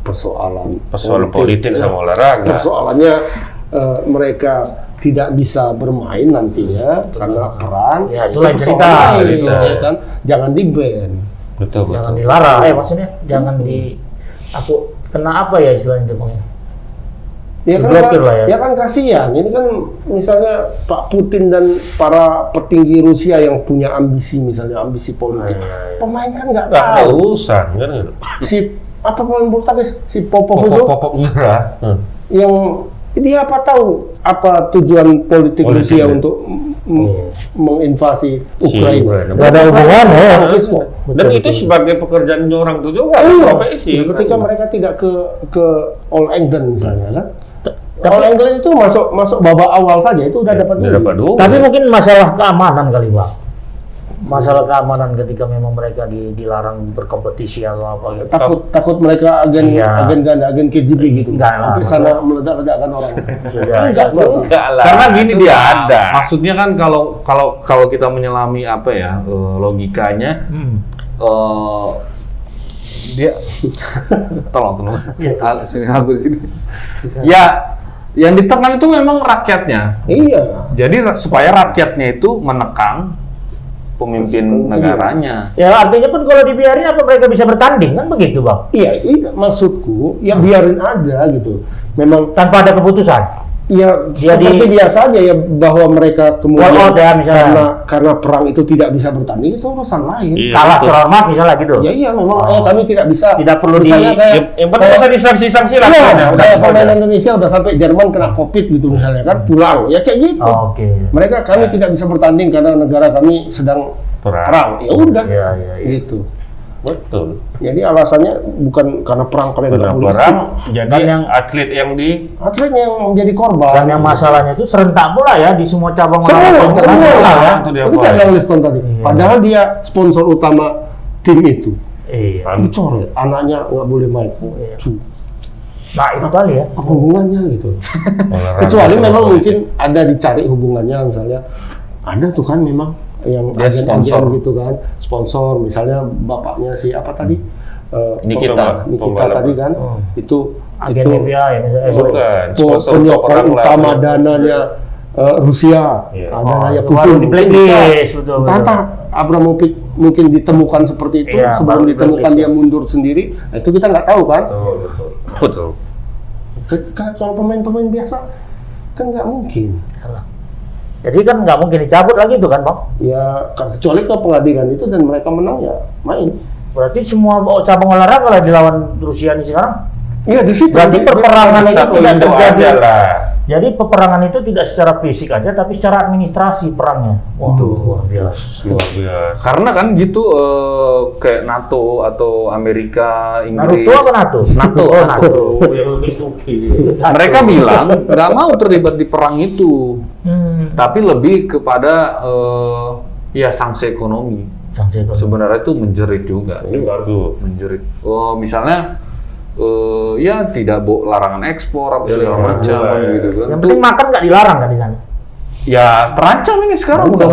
persoalan politik sama olahraga. Persoalannya mereka tidak bisa bermain nantinya karena perang. Ya, itu lain persoalan cerita. itu, ya kan. Jangan di-ban. Betul. Jangan dilarang, maksudnya jangan aku kena apa ya istilahnya itu, Bang? Ya kan, Diblokir lah ya. ya kan kasihan. Ini kan misalnya Pak Putin dan para petinggi Rusia yang punya ambisi, misalnya ambisi politik. Pemain kan nggak Nggak ada tahu. urusan kan gitu. Si apa pemain bulu tangkis si Popov itu Popov Zura. yang dia apa tahu apa tujuan politik Rusia ya. untuk menginvasi Si Ukraina. Nggak ada hubungan ya. Tangkis kok. Dan itu sebagai pekerjaan orang itu juga profesi. Ya, ketika mereka tidak ke All England misalnya kan. Tapi- All England itu masuk babak awal saja itu udah dapat Udah dapat duit. Tapi mungkin masalah keamanan kali, Bang. Masalah keamanan ketika memang mereka dilarang berkompetisi atau apa gitu. takut mereka agen Iya. ganda, agen KGB gitu. Enggak lah, Sampai sana meledak-ledakkan orang. Sudah. Enggak, masa. Enggak lah. Karena gini itu dia ada. Maksudnya kan kalau kita menyelami apa ya logikanya dia tolong sini aku di sini. Ya yang ditekan itu memang rakyatnya. Iya. Jadi supaya rakyatnya itu menekan pemimpin negaranya. Ya artinya pun kalau dibiarin apa mereka bisa bertanding kan begitu, Bang? Iya, maksudku ya biarin aja gitu. Memang Tanpa ada keputusan. ya Dia seperti di- biasa aja ya bahwa mereka kemudian Walkout ya, misalnya. karena perang itu tidak bisa bertanding itu urusan lain. Iya. Kalah betul. terhormat misalnya gitu. Ya iya memang kami tidak bisa. Tidak perlu misalnya di- kayak Yang penting usah disanksi-sanksi lah. iya, kayak pemain Indonesia udah sampai Jerman kena COVID gitu misalnya kan pulang ya kayak gitu. Oh, oke. Mereka kami tidak bisa bertanding karena negara kami sedang perang. Ya udah. Iya, iya, iya. Gitu. Betul. Jadi alasannya bukan karena perang kalian nggak boleh. Perang jadi Dan yang- atlet yang di Atlet yang menjadi korban. Dan yang masalahnya itu serentak pula ya di semua cabang semua internasional ya. Itu dia itu poin. kayak yang Liston tadi. Iya. Padahal dia sponsor utama tim itu. Iya. Dicoret, anaknya nggak boleh main. Iya. Cu, Nah, itu kali ya. apa hubungannya gitu? olahraga Kecuali sama memang politik. mungkin ada dicari hubungannya, misalnya ada tuh kan memang yang Dia agen-agen sponsor. gitu kan, sponsor misalnya bapaknya si apa tadi? Nikita. Nikita tadi kan, itu Agen Nevia ya misalnya. Bukan, sponsor penyokong untuk orang utama lain. dananya Rusia, Iya. dananya itu Putin. baru di blacklist, betul. Entah Abramovich mungkin ditemukan seperti itu, Iya, sebelum baru di ditemukan blacklist, dia ya. mundur sendiri, nah, itu kita nggak tahu kan. Betul. Kalau pemain-pemain biasa kan nggak mungkin. Jadi kan nggak mungkin dicabut lagi tuh kan, Bang? Ya kecuali ke pengadilan itu dan mereka menang ya main. Berarti semua cabang olahraga lah dilawan Rusia nih sekarang. Iya di situ. Berarti perperangan itu Satu tidak Indo terjadi. aja lah. Jadi peperangan itu tidak secara fisik aja, tapi secara administrasi perangnya. Wah, luar biasa. Luar biasa. Karena kan gitu kayak NATO atau Amerika, Inggris. Naruto apa NATO? NATO. Oh, NATO. NATO. yang lebih stupid. Mereka bilang nggak mau terlibat di perang itu, tapi lebih kepada ya sanksi ekonomi. Sanksi ekonomi. Sebenarnya itu menjerit juga. Embargo. Menjerit. Misalnya ya tidak larangan ekspor apa segala macam gitu kan. Yang penting makan nggak dilarang kan di sana. Ya terancam ini sekarang udah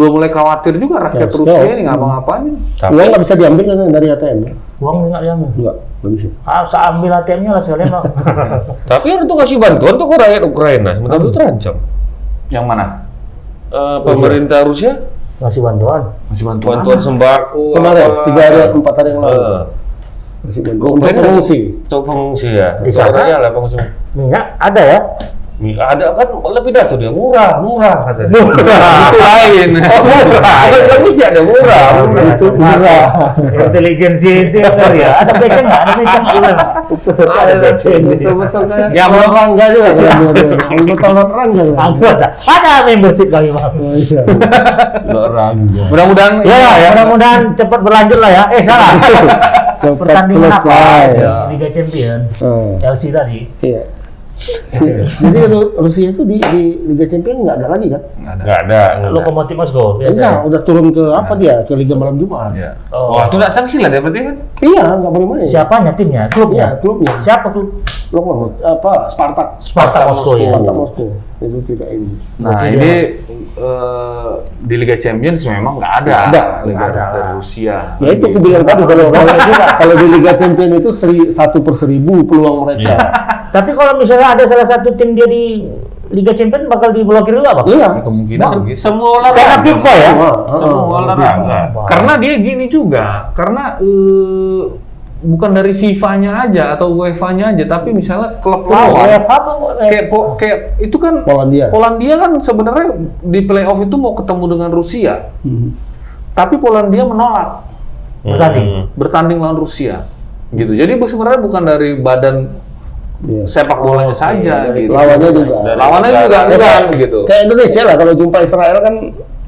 mulai khawatir juga rakyat Ya, Rusia stop. ini ngapa-ngapain. Uang nggak bisa diambil kan dari ATM? Uang nggak diambil. Nggak bisa. Saya ambil ATM-nya lah sekalian Bang. Tapi kan untuk kasih bantuan tuh ke rakyat Ukraina, sementara itu terancam. Yang mana? Pemerintah Rusia Ngasih bantuan. Masih bantuan. bantuan sembako Kemarin, apa. 4 hari yang lalu. Masih bantuan. Untuk pengungsi. Untuk pengungsi ya. Di sana? Caranya lah pengungsi. Minyak ada ya? Ada kan lebih dah tuh dia murah katanya. Itu lain. Oh murah. Kan minyak ada murah. Itu murah. Intelijensi itu yang ngeri ya. Ada backing nggak? Ada backing nggak? Ada backing. Betul-betul kayak Yang Rangga juga. Betul Rangga. Anggota. Ada membership kami Bang. Iya. Mudah-mudahan Ya, mudah-mudahan cepat berlanjut lah ya. Salah. Cepat Pertandingan apa? selesai. Liga Champion. LC tadi. Iya. Jadi Rusia itu di Liga Champions nggak ada lagi kan? Nggak ada. Lokomotif Moskow biasa. Enggak, udah turun ke apa dia? Ke Liga Malam Jumat. Ya. Oh. Wah itu nggak sanksi lah dia berarti kan? Iya, nggak boleh main. Siapanya timnya? Iya, Klubnya? klubnya. Siapa klub? Lokomotif Spartak. Spartak Moskow ya. Spartak Moskow. Itu tidak ini. Nah, Oke, ini di Liga Champions memang nggak ada. Nggak ada, Liga nggak ada. dari Rusia. Ya itu aku bilang tadi kalau di Liga Champions itu 1/1000 peluang mereka. Tapi kalau misalnya ada salah satu tim dia di Liga Champions bakal diblokir juga Bang? Iya. Kemungkinan gitu. Semua olahraga. Karena FIFA ya? Semua olahraga. Karena dia gini juga, karena bukan dari FIFA-nya aja atau UEFA-nya aja, tapi misalnya klub lawan UEFA apa? kayak itu kan Polandia. kan sebenarnya di playoff itu mau ketemu dengan Rusia, tapi Polandia menolak bertanding lawan Rusia, gitu. Jadi sebenarnya bukan dari badan Iya. sepak bolanya saja, gitu. Lawannya juga. Lawannya juga enggak, gitu. Kayak Indonesia lah kalau jumpa Israel kan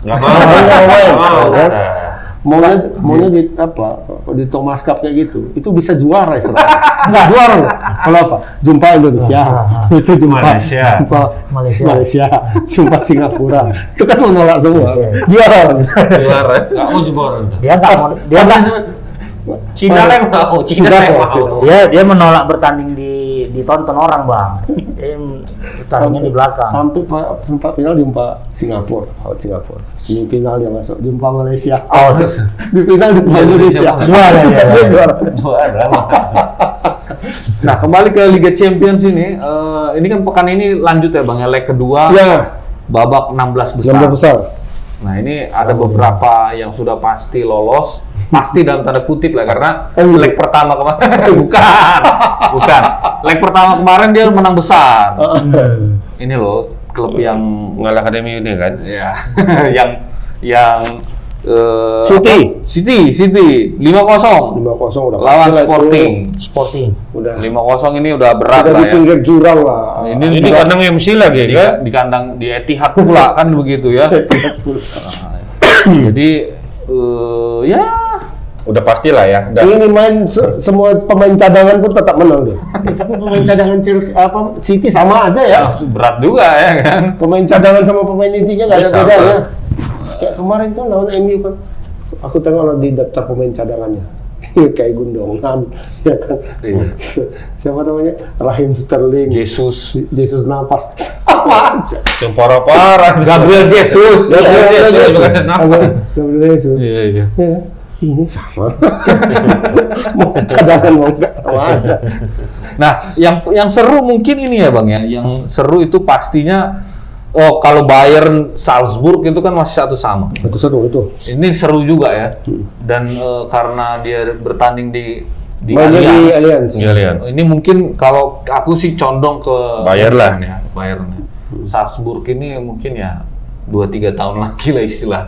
Nggak Nggak main. mau. maunya di apa di Thomas Cup kayak gitu itu bisa juara Israel. Bisa juara loh. Kalau apa jumpa Indonesia itu jumpa Malaysia jumpa Singapura itu kan menolak semua juara Juara. Nggak mau juara. Dia nggak mau. Dia nggak. Cina lah mau. Cina mau. Dia menolak bertanding ditonton orang Bang. Bertandingnya di belakang. sampai perempat final jumpa Singapura semifinal dia masuk jumpa Malaysia Oh, di final jumpa Indonesia Juara. Juara. Nah, kembali ke Liga Champions ini kan pekan ini lanjut ya Bang, ya, leg kedua ya babak 16 besar. 16 besar Nah, ini ada beberapa yang sudah pasti lolos, pasti dalam tanda kutip lah, karena leg pertama kemarin bukan. Leg pertama kemarin dia menang besar. Ini loh klub yang Mengalahkan MU ini kan? ya yang City 5-0 5-0 udah lawan pasti lah itu. Sporting. Udah 5-0 ini udah berat udah lah di ya. pinggir jurang lah Ini Ini juga kandang MC lagi kan? di kandang di Etihad pula kan begitu ya. Jadi ya Udah pastilah ya. ini main semua pemain cadangan pun tetap menang deh. Tapi pemain cadangan Chelsea City sama aja ya. berat juga ya kan. Pemain cadangan sama pemain intinya nggak ada Sama. bedanya. Kayak kemarin tuh lawan MU kan. Aku tengok di daftar pemain cadangannya. Kayak Gundogan, ya kan. Siapa namanya? Raheem Sterling, Jesus Navas, sama aja. Yang parah-parah. Gabriel Jesus. Gabriel Jesus. Iya. Ya, ini sama. Mau cadangan mau nggak sama aja. Nah, yang seru mungkin ini ya Bang ya. Yang seru itu pastinya kalau Bayern Salzburg itu kan masih satu sama. Itu seru itu. Ini seru juga ya. Dan karena dia bertanding di Mainnya di Allianz. Allianz. Ini mungkin kalau aku sih condong ke Bayern lah. ya, Bayern. Salzburg ini mungkin ya 2-3 tahun lagi lah istilah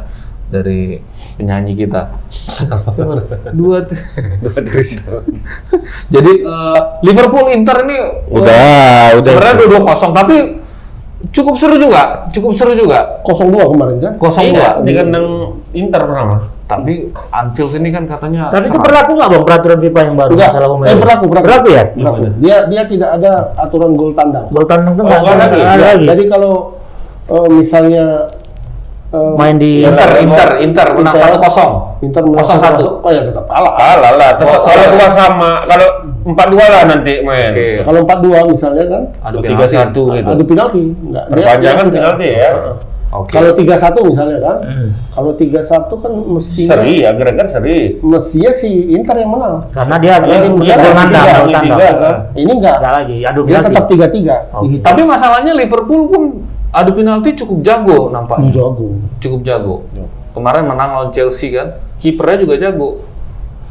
dari penyanyi kita. Dua tiris. Jadi Liverpool Inter ini Udah. sebenarnya 2-0 tapi cukup seru juga. 0-2 kemarin kan? 0-2 Di kandang Inter pertama. Tapi Anfield ini kan katanya Tapi itu berlaku nggak bang peraturan FIFA yang baru? Enggak. Masalah pemain? Berlaku ya? Berlaku. Dia tidak ada aturan gol tandang. Gol tandang tuh nggak ada lagi. Jadi kalau misalnya main di Inter menang 1-0. Inter menang 0-1. oh ya tetap kalah. Kalah lah. Tetap kalau dua sama. Kalau 4-2 lah nanti main. Oke. Kalau 4-2 misalnya kan, Adu 3-1 gitu. adu penalti. Enggak. Perpanjangan penalti ya. Oke. Kalau 3-1 misalnya kan, kalau 3-1 kan mestinya agak-agak seri. mestinya si Inter yang menang. karena dia Ini gol dia tandang, tiga, gol ini tandang. tiga, kan? Ini enggak. Nggak lagi, adu Dia penalti. tetap 3-3. Oke. Tapi masalahnya Liverpool pun adu penalti cukup jago nampaknya. Jago. Cukup jago. Kemarin menang lawan Chelsea kan. Kipernya juga jago.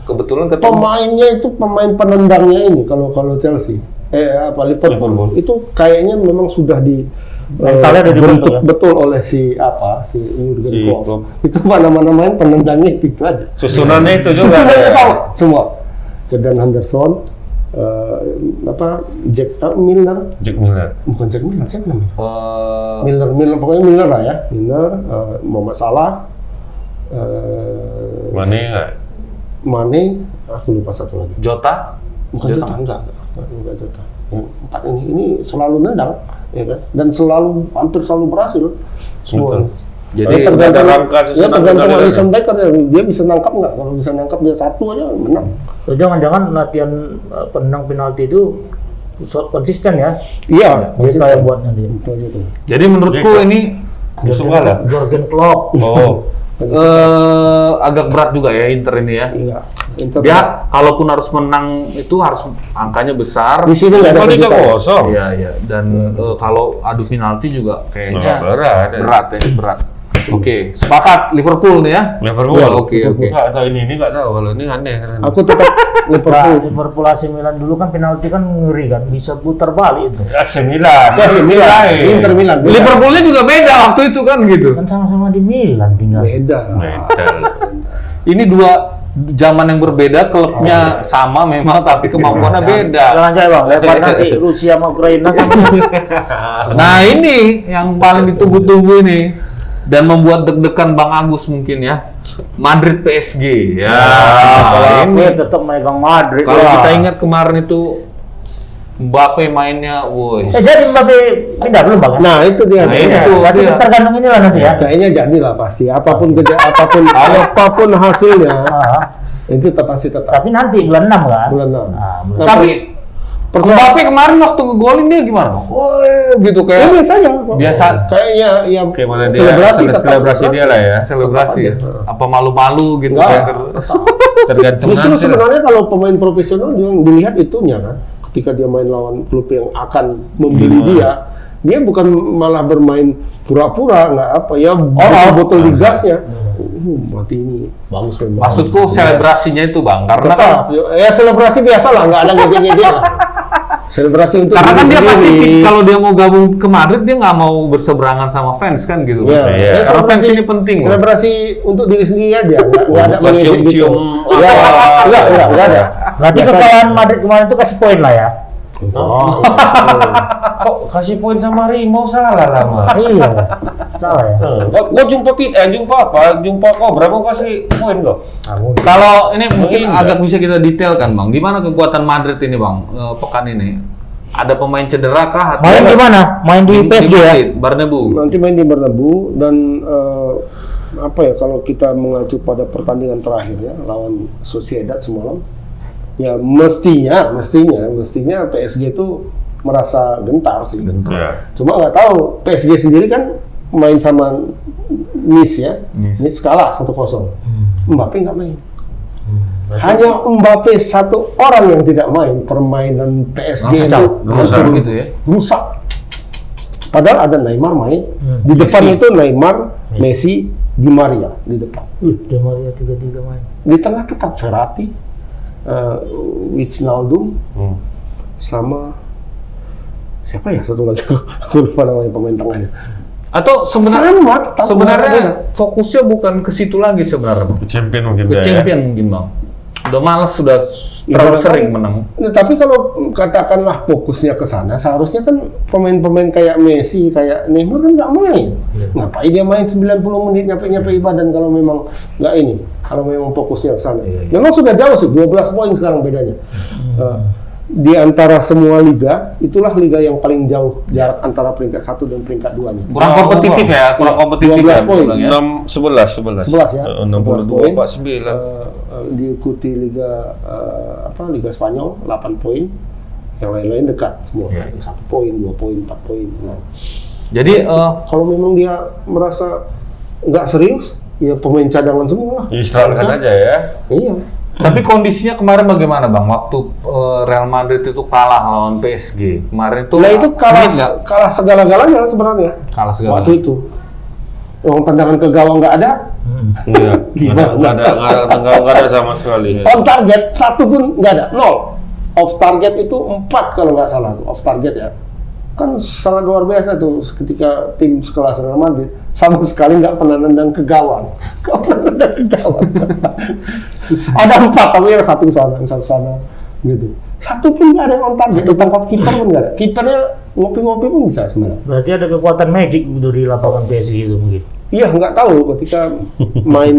Kebetulan ketemu Pemainnya itu pemain penendangnya ini kalau Chelsea. Liverpool. Itu kayaknya memang sudah Mentalnya udah dibentuk dibentuk ya? betul oleh si Jurgen Si Klopp. Klopp. Itu mana-mana main penendangnya itu aja. Susunannya itu juga. Susunannya sama semua. Jordan Henderson, Milner, Jack Miller. bukan Jack Milner, siapa namanya? eh, Milner, pokoknya Milner lah ya. Milner, Mohamed Salah, Mane nggak? Mane, aku lupa satu lagi. Jota. Bukan Jota, enggak Jota. Yang empat ini selalu nendang, ya kan? Dan hampir selalu berhasil semua. Betul. Jadi tergantung ada rangka susunan tergantung pertandingan. Alisson Becker ya, dia bisa nangkap nggak? Kalau bisa nangkap dia satu aja menang. Jangan-jangan latihan penendang penalti itu konsisten ya? Iya, Dia kayak buat nanti. itu aja tuh. Jadi menurutku ini Musuh kalah. Jurgen Klopp. Oh. agak berat juga ya Inter ini ya. Iya. Inter Dia kalaupun harus menang itu harus angkanya besar. di sini nggak ada Kalau kejutan. 3-0. Iya iya. Dan kalau adu penalti juga kayaknya Berat. berat. Oke, sepakat Liverpool nih ya. Liverpool. Oke. Nggak tahu ini nggak tahu kalau ini aneh. Aku tetap Liverpool. Liverpool AC Milan dulu kan penalti kan ngeri kan, bisa putar balik itu. AC Milan. AC Milan, Inter Milan. beda. Liverpoolnya juga beda waktu itu kan gitu. Kan sama-sama di Milan tinggal. Beda. Ini dua zaman yang berbeda, klubnya sama memang tapi kemampuannya beda. Jangan saya bang, lewat nanti Rusia sama Ukraina sama. Nah ini yang paling ditunggu-tunggu ini dan membuat deg-degan Bang Agus mungkin ya. Madrid PSG ya. Kalau ini aku tetap megang Madrid. kalau lah. kita ingat kemarin itu Mbappe mainnya, woi. Jadi Mbappe pindah belum bang? Nah itu dia. Nah, Kayaknya- itu. Berarti dia. tergantung inilah nanti ya. Kayaknya jadilah pasti. Apapun hasilnya Ah, itu pasti tetap. tapi nanti bulan 6 kan? Bulan 6. Ah, bulan Tapi Mbappe kemarin waktu ngegolin dia gimana? Woi, gitu Ya, kayak biasa aja. Biasa. Kayaknya ya Kayak mana dia? selebrasi tetap Selebrasi dia lah ya. selebrasi ya. Apa malu-malu gitu Enggak. kayak. Tergantung Justru hasil. sebenarnya kalau pemain profesional yang dilihat itunya kan, ketika dia main lawan klub yang akan membeli dia bukan malah bermain pura-pura nggak apa ya botol di gasnya. Mati ini bagus memang. Maksudku selebrasinya itu Bang, karena kan tetap ya selebrasi biasa lah, nggak ada ngejek-ngejek lah. Selebrasi untuk karena kan diri dia pasti sendiri. kalau dia mau gabung ke Madrid dia nggak mau berseberangan sama fans kan gitu. Ya, Iya. ya, Karena fans selebrasi- ini penting loh. Selebrasi untuk diri sendiri aja, nggak ada Bukan mengejek gitu. cium-cium Ya, nggak ada. Berarti Biasa- kekalahan Madrid kemarin itu kasih poin lah ya. Oh, Kok kasih poin sama Rimau salah lah mah. Iya. Salah ya. Gua jumpa apa? Jumpa Cobra gua kasih poin kok. Kalau ini mungkin Enggak. agak bisa kita detailkan Bang, gimana kekuatan Madrid ini Bang pekan ini? Ada pemain cedera kah? Main di mana? Main di PSG ya? Bernabeu. nanti main di Bernabeu dan apa ya, kalau kita mengacu pada pertandingan terakhir ya lawan Sociedad semalam, ya mestinya PSG itu merasa gentar sih. Ya. Cuma nggak tahu, PSG sendiri kan main sama Nice ya, Nice kalah 1-0. Mbappe nggak main. Hanya Mbappe satu orang yang tidak main. Permainan PSG itu Rusak gitu ya. rusak. Padahal ada Neymar main. Di depan itu Neymar, Messi, Di Maria di depan. Di Maria 3-3 main. Di tengah tetap Verratti, Wijnaldum, sama siapa ya satu lagi? Aku lupa namanya pemain tengahnya. Atau sebenarnya tetap sebenarnya beda. fokusnya bukan ke situ lagi sebenarnya, Bang. Champion mungkin Ke dia, ya. champion mungkin, Bang. Udah males, sudah terlalu Ibaratkan- sering menang. Nah, tapi kalau katakanlah fokusnya ke sana, seharusnya kan pemain-pemain kayak Messi, kayak Neymar kan nggak main. Ngapain dia main 90 menit nyampe badan kalau memang nggak ini, kalau memang fokusnya ke sana. Memang sudah jauh sih, 12 poin sekarang bedanya. Di antara semua liga, itulah liga yang paling jauh jarak antara peringkat 1 dan peringkat 2-nya. Kurang kompetitif ya, kurang kompetitif 12 ya. poin. bilang ya. 11 11 ya. 62 11 49. Diikuti liga Liga Spanyol 8 poin. Yang lain-lain dekat semua. 1 poin, 2 poin, 4 poin. Nah, Jadi kalau memang dia merasa nggak serius, ya pemain cadangan semua lah. Istirahatkan aja ya. Iya. tapi kondisinya kemarin bagaimana, Bang? Waktu Real Madrid itu kalah lawan PSG. Kemarin itu Nah itu sulit nggak? kalah segala-galanya sebenarnya. Kalah segala. Waktu itu. Uang tendangan ke gawang nggak ada. Iya. Gimana? Nggak ada sama sekali. On target 1 pun nggak ada. 0. Off target itu 4 kalau nggak salah. Off target ya. Kan sangat luar biasa tuh ketika tim sekelas Real Madrid sama sekali nggak pernah nendang ke gawang. Nggak pernah nendang ke gawang. Ada 4 tapi yang satu sana gitu. 1 pun nggak ada yang on target. Ditangkap kiper pun nggak ada. Kipernya ngopi-ngopi pun bisa sebenarnya. Berarti ada kekuatan magic gitu di lapangan PSG itu mungkin. Iya nggak tahu ketika main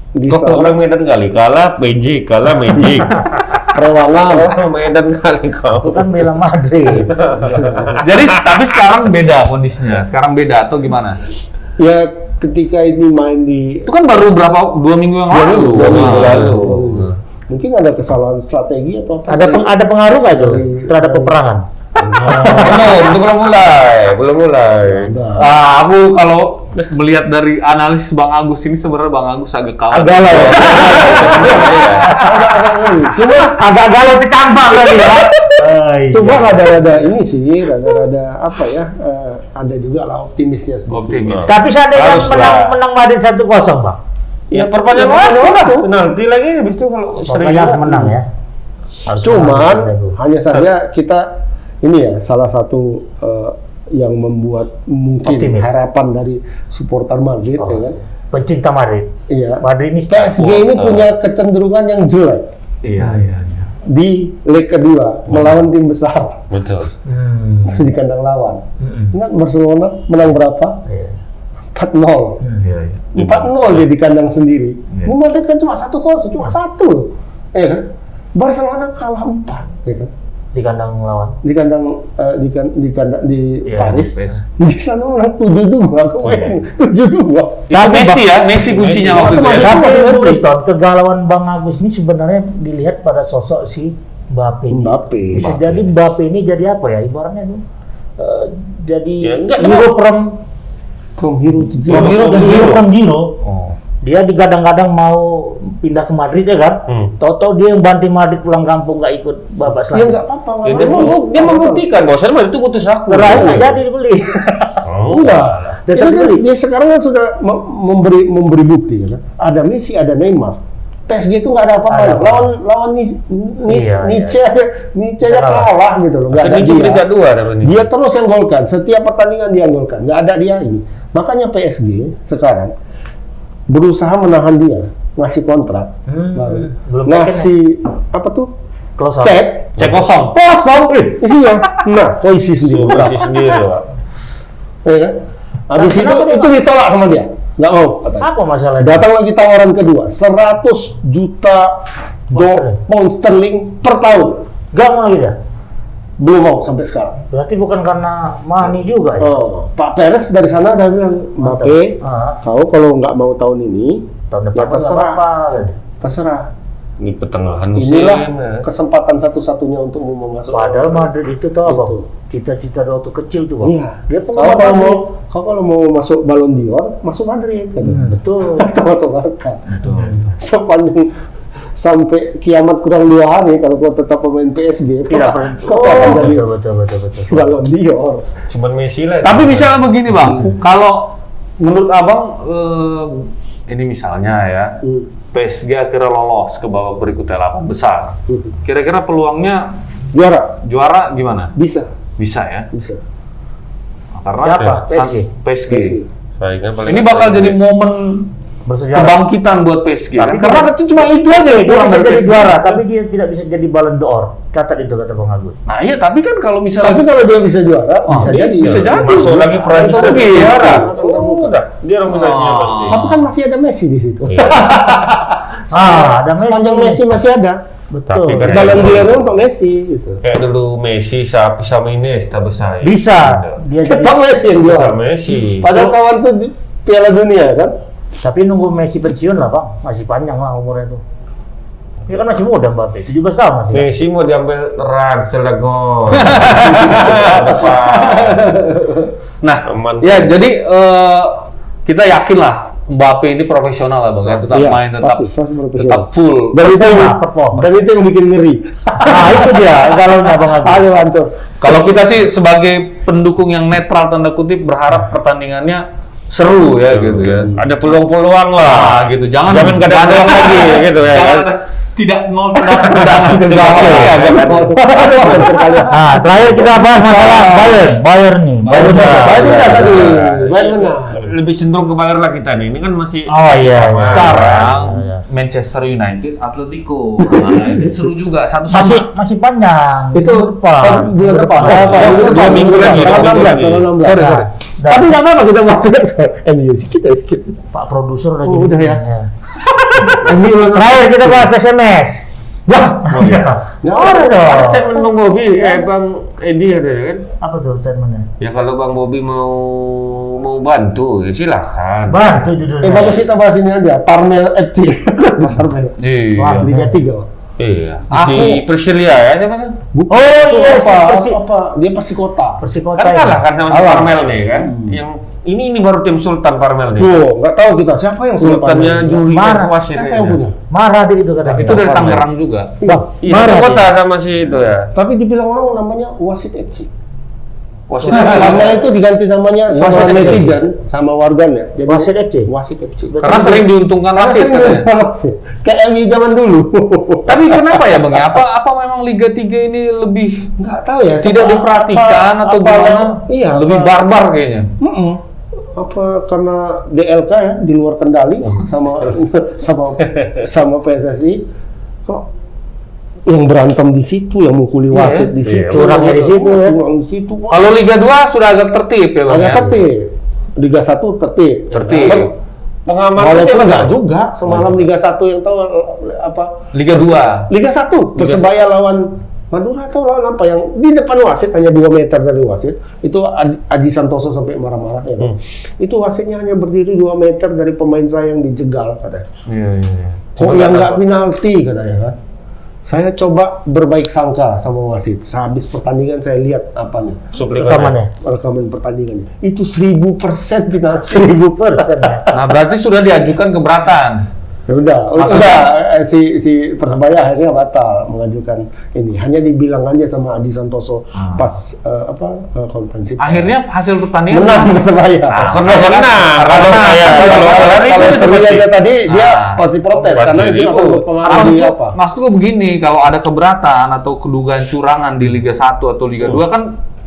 di Kok orang Medan kali kalah Magic. Rewangan. Medan kali kau. Itu kan bela Madrid. Jadi tapi sekarang beda kondisinya. Sekarang beda atau gimana? Ya ketika ini main di Itu kan baru 2 minggu yang lalu. dua minggu Nah. lalu. Mungkin ada kesalahan strategi atau apa? Ada pengaruh nggak tuh terhadap peperangan? Belum mulai. Aku kalau melihat dari analisis Bang Agus ini sebenarnya Bang Agus agak kalah. Agak galau. Cuma Agak galau kecambang tadi ya. Cuma rada-rada ini sih, rada-rada apa ya? Ada juga lah optimisnya sedikit. Optimis. Tapi seandainya Haruslah. menang Madrid 1-0, Bang. Ya perpanjangan waktu. Penalti lagi habis itu kalau Pokoknya harus menang ya. Harus Cuman menang. hanya saja kita ini ya salah satu yang membuat mungkin Optimis. harapan dari supporter Madrid ya kan. Pencinta Madrid. Iya. Madrid ini PSG ini punya kecenderungan yang jelek Iya. di leg kedua melawan tim besar betul. di kandang lawan. Ingat Barcelona menang berapa? Iya. 4-0. Iya. 4-0 dia di kandang sendiri. Madrid kan cuma 1-0, cuma 1 loh. Ya kan? Barcelona kalah 4, ya kan? Di kandang lawan. Di kandang di Iya, Paris. Paris. Di sana menang 7-2, kemarin 7-2. Itu Messi ya, Messi kuncinya waktu itu ya. Tapi- Tapi Bu Riston, kegalauan Bang Agus ini sebenarnya dilihat pada sosok si Mbappe ini. Mbappe. Bisa jadi Mbappe ini jadi apa ya? Ibaratnya tuh jadi Ya, enggak, hero From hero to from zero. hero dari hero from zero. Oh. Dia digadang-gadang mau pindah ke Madrid ya kan? Tahu-tahu dia yang banting Madrid pulang kampung nggak ikut babak Ya selanjutnya. nggak apa-apa. Ya, dia membuktikan bahwa itu putus aku. Terakhir nggak jadi dibeli. Enggak. Tetap Dia kan dibeli. dia sekarang kan sudah memberi bukti kan. Ada Messi, ada Neymar. PSG itu nggak ada apa-apa. Ada apa-apa. Lawan Iya, Nietzsche aja kalah gitu loh. Nggak ada Ini dia. peringkat 2 dapat ini. Dia terus yang golkan. Setiap pertandingan dia golkan. Nggak ada dia ini. Makanya PSG sekarang berusaha menahan dia, ngasih kontrak, baru. Belum ngasih apa tuh? Close out. Cek kosong. isinya. Nah, kok isi sendiri? Masih sendiri, Pak. Ya kan? Habis itu ditolak sama dia. Nggak mau katanya. Apa masalahnya? Datang lagi tawaran kedua, 100 juta pound sterling per tahun. Gak mau lagi dah. Belum mau sampai sekarang. Berarti bukan karena money juga ya? Oh, Pak Perez dari sana udah bilang, Mbappe, kau kalau nggak mau tahun ini, Tahun ya depan nggak terserah. apa-apa. Terserah. Ini pertengahan musim. Inilah kesempatan satu-satunya untuk masuk. Padahal Madrid itu tahu apa? Itu. Cita-cita dia waktu kecil tuh, Bang. Iya. Dia Kau penggemar kalau mau, Madrid. mau masuk Ballon d'Or, masuk Madrid. Kan? Betul. Atau masuk Barca. Sepanjang sampai kiamat kurang 2 hari kalau kau tetap pemain PSG, Tidak pernah. kau akan jadi Betul. Ballon d'Or. Cuman Messi lah. Tapi misalnya begini Bang, kalau menurut Abang ini misalnya ya, PSG akhirnya lolos ke babak berikutnya 8 besar. Kira-kira peluangnya Juara juara gimana? bisa, Bisa ya? bisa. Karena Siapa? PSG. Saingan paling Ini bakal jadi momen Bersejarah. kebangkitan buat PSG. Tapi Karena cuma itu aja yang Dia kurang bisa dari jadi PSG. juara, tapi dia tidak bisa jadi Ballon d'Or. Catat itu kata Bang Agus. Nah iya, tapi kan kalau Tapi misalnya kalau dia bisa juara, bisa jadi. bisa jadi. masuk lagi Prancis Bisa jadi jadi. juara. Udah, dia nominasinya pasti. Tapi kan masih ada Messi di situ. Ada Messi. Sepanjang Messi masih ada. Tapi Betul. kan- Ballon d'Or untuk Messi gitu. Kayak dulu Messi sama Iniesta bersaing. Bisa. Dia jadi. Tetap Messi yang juara. Sama Messi. Padahal kawan tuh Piala Dunia kan. Tapi nunggu Messi pensiun lah, Bang. Masih panjang lah umurnya tuh. Dia kan masih muda Mbappe, 17 tahun masih. Messi mau diambil Ransel gol. Nah, Aman. ya jadi kita yakin lah Mbappe ini profesional lah Bang, ya. Tetap Iya, main, tetap pasti profesional. tetap full. Dan itu perform. dan itu yang bikin ngeri. Nah, itu dia kalau Bang Agus. Aduh hancur. Kalau kita sih sebagai pendukung yang netral tanda kutip berharap pertandingannya seru ya gitu ya. Ada peluang-peluang lah. Nah, gitu. Jangan Jangan gak ada peluang lagi gitu ya. Jangan tidak nol tendangan ke gawang. Nah, terakhir kita bahas masalah Bayern nih. Bayern. Bayern udah tadi. Bayern menang. Lebih cenderung ke Bayern lah kita nih. Ini kan masih Oh iya. Sekarang Iya. Manchester United, Atletico. Nah, ini seru juga satu sama. Masih panjang. Itu depan. bulan depan. Dua minggu lagi, Tanggal 16, tanggal 16. Sorry. Dan Tapi nggak apa-apa kita masukkan MU sedikit. Pak produser lagi. Oh, udah ya. Terakhir kita bahas SMS. Wah, Nggak ada dong. Ada statement Bang Bobi, Bang Edi ada kan? apa tuh statementnya? Ya kalau Bang Bobi mau bantu, ya silakan. Bantu judulnya. Bagus kita bahas ini aja. Parmel FC. Parmel. Iya. Liga 3. Iya. Aku- Si Persilia ya, siapa kan? Oh iya, Apa? Dia Persikota. Persikota. Kan kalah kan sama si Kalah. Parmel nih kan? Yang ini baru tim Sultan Parmel nih. Tuh, nggak tahu kita siapa yang sudah Sultannya Parmel. Juri Marah. kan wasit. Siapa yang punya? Marah dia itu katanya. Itu dari Tangerang juga. Bang, Iya, Marah satu kota dia. sama si itu ya. tapi dibilang orang namanya Wasit FC. Wasit. Parmel itu diganti namanya sama Wasit FC. netizen, sama warganet. Jadi Wasit FC. Wasit FC. Karena sering diuntungkan wasit. Sering katanya. diuntungkan wasit. Kayak MU zaman dulu. Tapi kenapa ya Bang? Ya? Apa memang Liga 3 ini lebih Nggak tahu ya. tidak diperhatikan atau gimana? Iya. Lebih barbar kayaknya. Apa karena DLK ya di luar kendali sama sama PSSI kok yang berantem di situ, yang mukuli wasit di situ, curangnya di situ ya. curang di situ. Wah, Kalau Liga 2 sudah agak tertib ya Bang. agak ya? tertib. Liga 1 tertib. Tertib. Pengamat Walaupun enggak juga semalam Liga 1 yang tahu apa? Liga 2. Liga 1 Persebaya lawan Madura atau lawan apa yang di depan wasit hanya 2 meter dari wasit itu Aji Santoso sampai marah-marah ya kan? Itu wasitnya hanya berdiri 2 meter dari pemain saya yang dijegal katanya. Iya. Kok yang nggak penalti katanya kan? Saya coba berbaik sangka sama wasit. Sehabis pertandingan saya lihat apanya Rekamannya. rekaman pertandingannya. Itu 1000% penalti. 1000% ya. Nah, berarti sudah diajukan keberatan. Ya udah, Maksudnya- si Persebaya akhirnya batal mengajukan ini. Hanya dibilang aja sama Adi Santoso pas konferensi. Akhirnya hasil pertandingan menang Persebaya. Karena kalau Persebaya tadi dia Ah. pasti protes Pasti karena itu akan ribut. berpengaruh apa? Maksudku begini, kalau ada keberatan atau kedugaan curangan di Liga 1 atau Liga 2 kan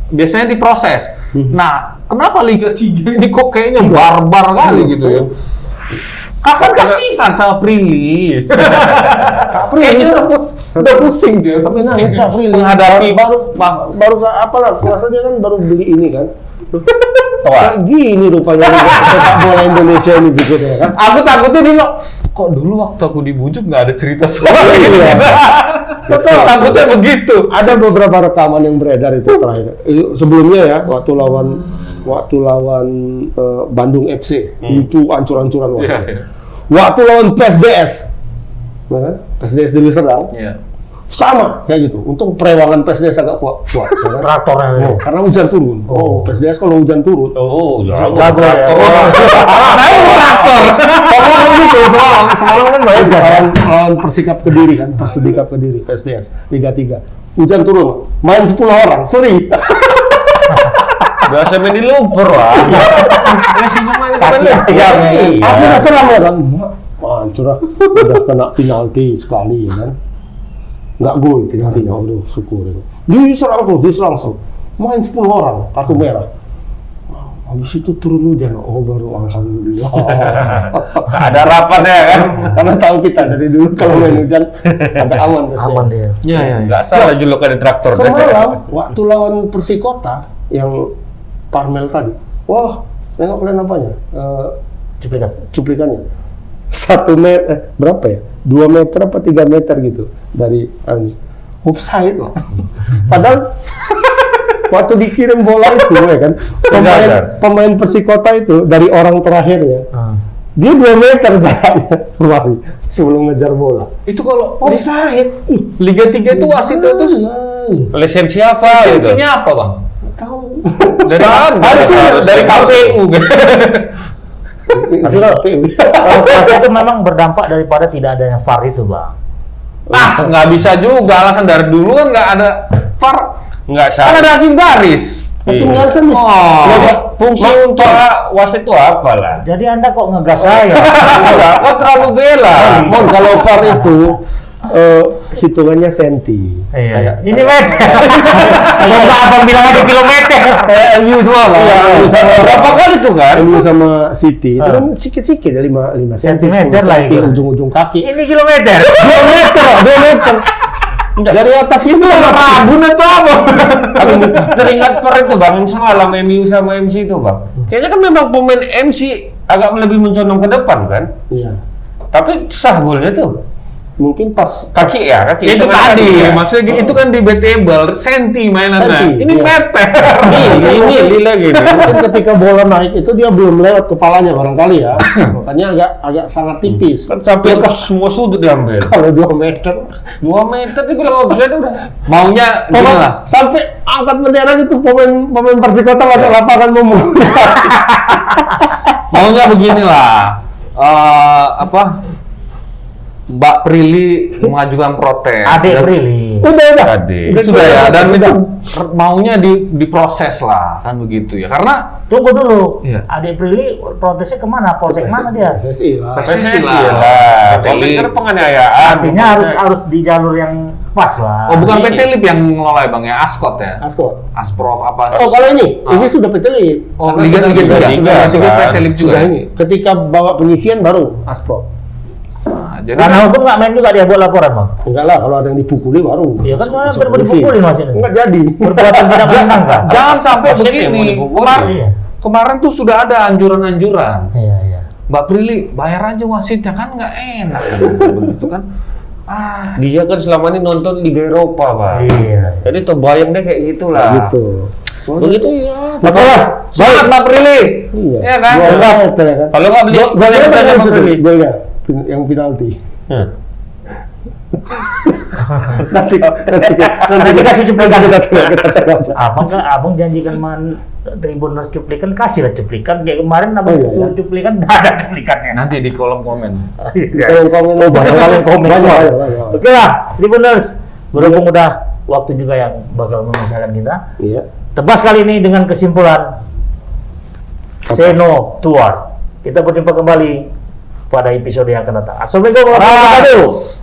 biasanya diproses. Nah, kenapa Liga 3 ini kok kayaknya barbar kali gitu ya? Kakak kasihan sama Prilly. Kayaknya udah pusing dia. Tapi nangis Kak Prilly. Menghadapi baru apalah kurasa dia kan baru beli ini kan. Kayak gini rupanya sepak bola Indonesia ini bikinnya kan. Aku takutnya dia kok dulu waktu aku dibujuk nggak ada cerita soal Iya. ini. Betul, takutnya begitu. Ada beberapa rekaman yang beredar itu terakhir. Sebelumnya ya waktu lawan Bandung FC itu ancur-ancuran wasit. Iya. Waktu lawan PSDS, ya kan? PSDS di Serdang Iya. sama kayak gitu. Untung perewangan PSDS agak kuat ya kan? Traktornya. Oh, karena hujan turun. Oh, PSDS kalau hujan turun. Oh, jago. Jago ya. Nah, itu traktor. Semalam gitu, semalam kan main lawan Persikap Kediri kan, Persikap Kediri, PSDS, Liga 3. Hujan turun, main 10 orang, seri. Biasa main di lumpur lah. Ya sih main Aku udah seram ya kan, hancur lah, udah kena penalti sekali ya kan. Nggak gol penaltinya, aduh syukur itu. Diserang tuh, main 10 orang, kartu merah. Habis itu turun hujan, oh baru alhamdulillah. Ada rapatnya kan? Karena tahu kita dari dulu kalau main hujan ada aman. Aman dia. Iya, iya. Nggak salah julukan di traktor. Semalam waktu lawan Persikota yang Parmel tadi, wah nengok kalian apanya? Cuplikannya 1 meter, berapa ya? 2 meter apa 3 meter gitu dari offside loh. Padahal waktu dikirim bola itu ya kan, pemain Persikota itu dari orang terakhirnya, dia 2 meter jaraknya kembali sebelum ngejar bola. Itu kalau Offside. Liga 3 itu wasitnya itu Lisensi apa itu? lisensinya apa, Bang? Tahu. Dari mana? Harusnya Dari KPU kan? Tapi kalau wasit itu memang berdampak daripada tidak adanya VAR itu, Bang. Ah, nggak bisa juga. Alasan dari dulu kan nggak ada VAR. Nggak Kan salah. ada hakim garis. Itu ngalasan nih. Oh, Fungsi untuk wasit itu apa lah? Jadi Anda kok ngegas saya? Kok terlalu bela? Mon, kalau VAR itu hitungannya senti. Iya. Ini meter. Kalau abang bilang ada kilometer. Kayak MU semua lah. MU sama Berapa kali tuh kan? MU sama City itu kan sikit-sikit ya 5 Sentimeter lah itu. ujung-ujung kaki. Ini kilometer. 2 meter. Dari atas itu Rabun atau apa? Teringat per itu bang, yang semalam MU sama MC itu bang. Kayaknya kan memang pemain MC agak lebih mencondong ke depan kan? Iya. Tapi sah golnya tuh. Mungkin pas Kaki ya, kaki. Itu Kan tadi, kaki ya? maksudnya itu kan debatable, senti mainannya. Senti, Ini iya. meter. Ini lagi. mungkin ketika bola naik itu dia belum lewat kepalanya barangkali ya. Makanya agak sangat tipis. Kan sampai ke semua sudut diambil. Kalau 2 meter 2 meter itu kalau offside udah. Maunya gini lah. sampai angkat bendera itu pemain Persikota masuk lapangan ngomong. Maunya beginilah. Apa? Mbak Prilly mengajukan protes. Adik Dan- Prilly. Udah. Tadi. Sudah ya, dan Udah. itu maunya diproses lah, kan begitu ya. Karena Tunggu dulu. Iya. Adik Prilly protesnya kemana? Polsek mana dia? PSSI lah. PSSI PSSI lah. lah. Prilly. Ini kan penganiayaan. Artinya harus di jalur yang pas lah. Oh, bukan PT Lip yang ngelola ya, Bang ya, Ascot ya. Ascot. Asprof apa? Oh, kalau ini Ah. sudah PT Lip. Oh, Karena Liga sudah- 3 sudah- juga. sudah- PT Lip juga. sudah ini. Ketika bawa pengisian baru Asprov. Nah, jadi Karena hukum nggak main juga dia buat laporan, Bang. Enggak lah, kalau ada yang dipukuli baru. Iya kan soalnya Masuk berbuat polisi. dipukulin masih. Enggak jadi. Perbuatan tidak menyenangkan. jangan sampai Wasit yang mau begini. dipukul. Iya. Kemarin tuh sudah ada anjuran-anjuran. Iya, iya. Mbak Prilly, bayar aja wasitnya, kan nggak enak begitu kan. Ah, Dia kan selama ini nonton Liga Eropa pak. Iya. Jadi terbayang deh kayak gitulah. Gitu. Begitu ya. Makalah. semangat Mbak Prilly. Iya. Iya kan? Gua enggak ya kan. Kalau nggak beli, Golnya bisa kan sama itu tuh, beli. golnya yang penalti. Hah. Nanti kasih cuplikan. kita. Abang janjikan Tribuners cuplikan, kasihlah cuplikan. Kayak kemarin abang Oh, iya, suruh iya. cuplikan, nggak ada cuplikannya. Nanti di kolom komen. Komen Kalian komen. banyak. Oke lah, Tribuners. Berhubung udah waktu juga yang bakal memisahkan kita. Iya. Tebas kali ini dengan kesimpulan Seno Tuar. Kita berjumpa kembali pada episode yang akan datang. Assalamualaikum warahmatullahi wabarakatuh.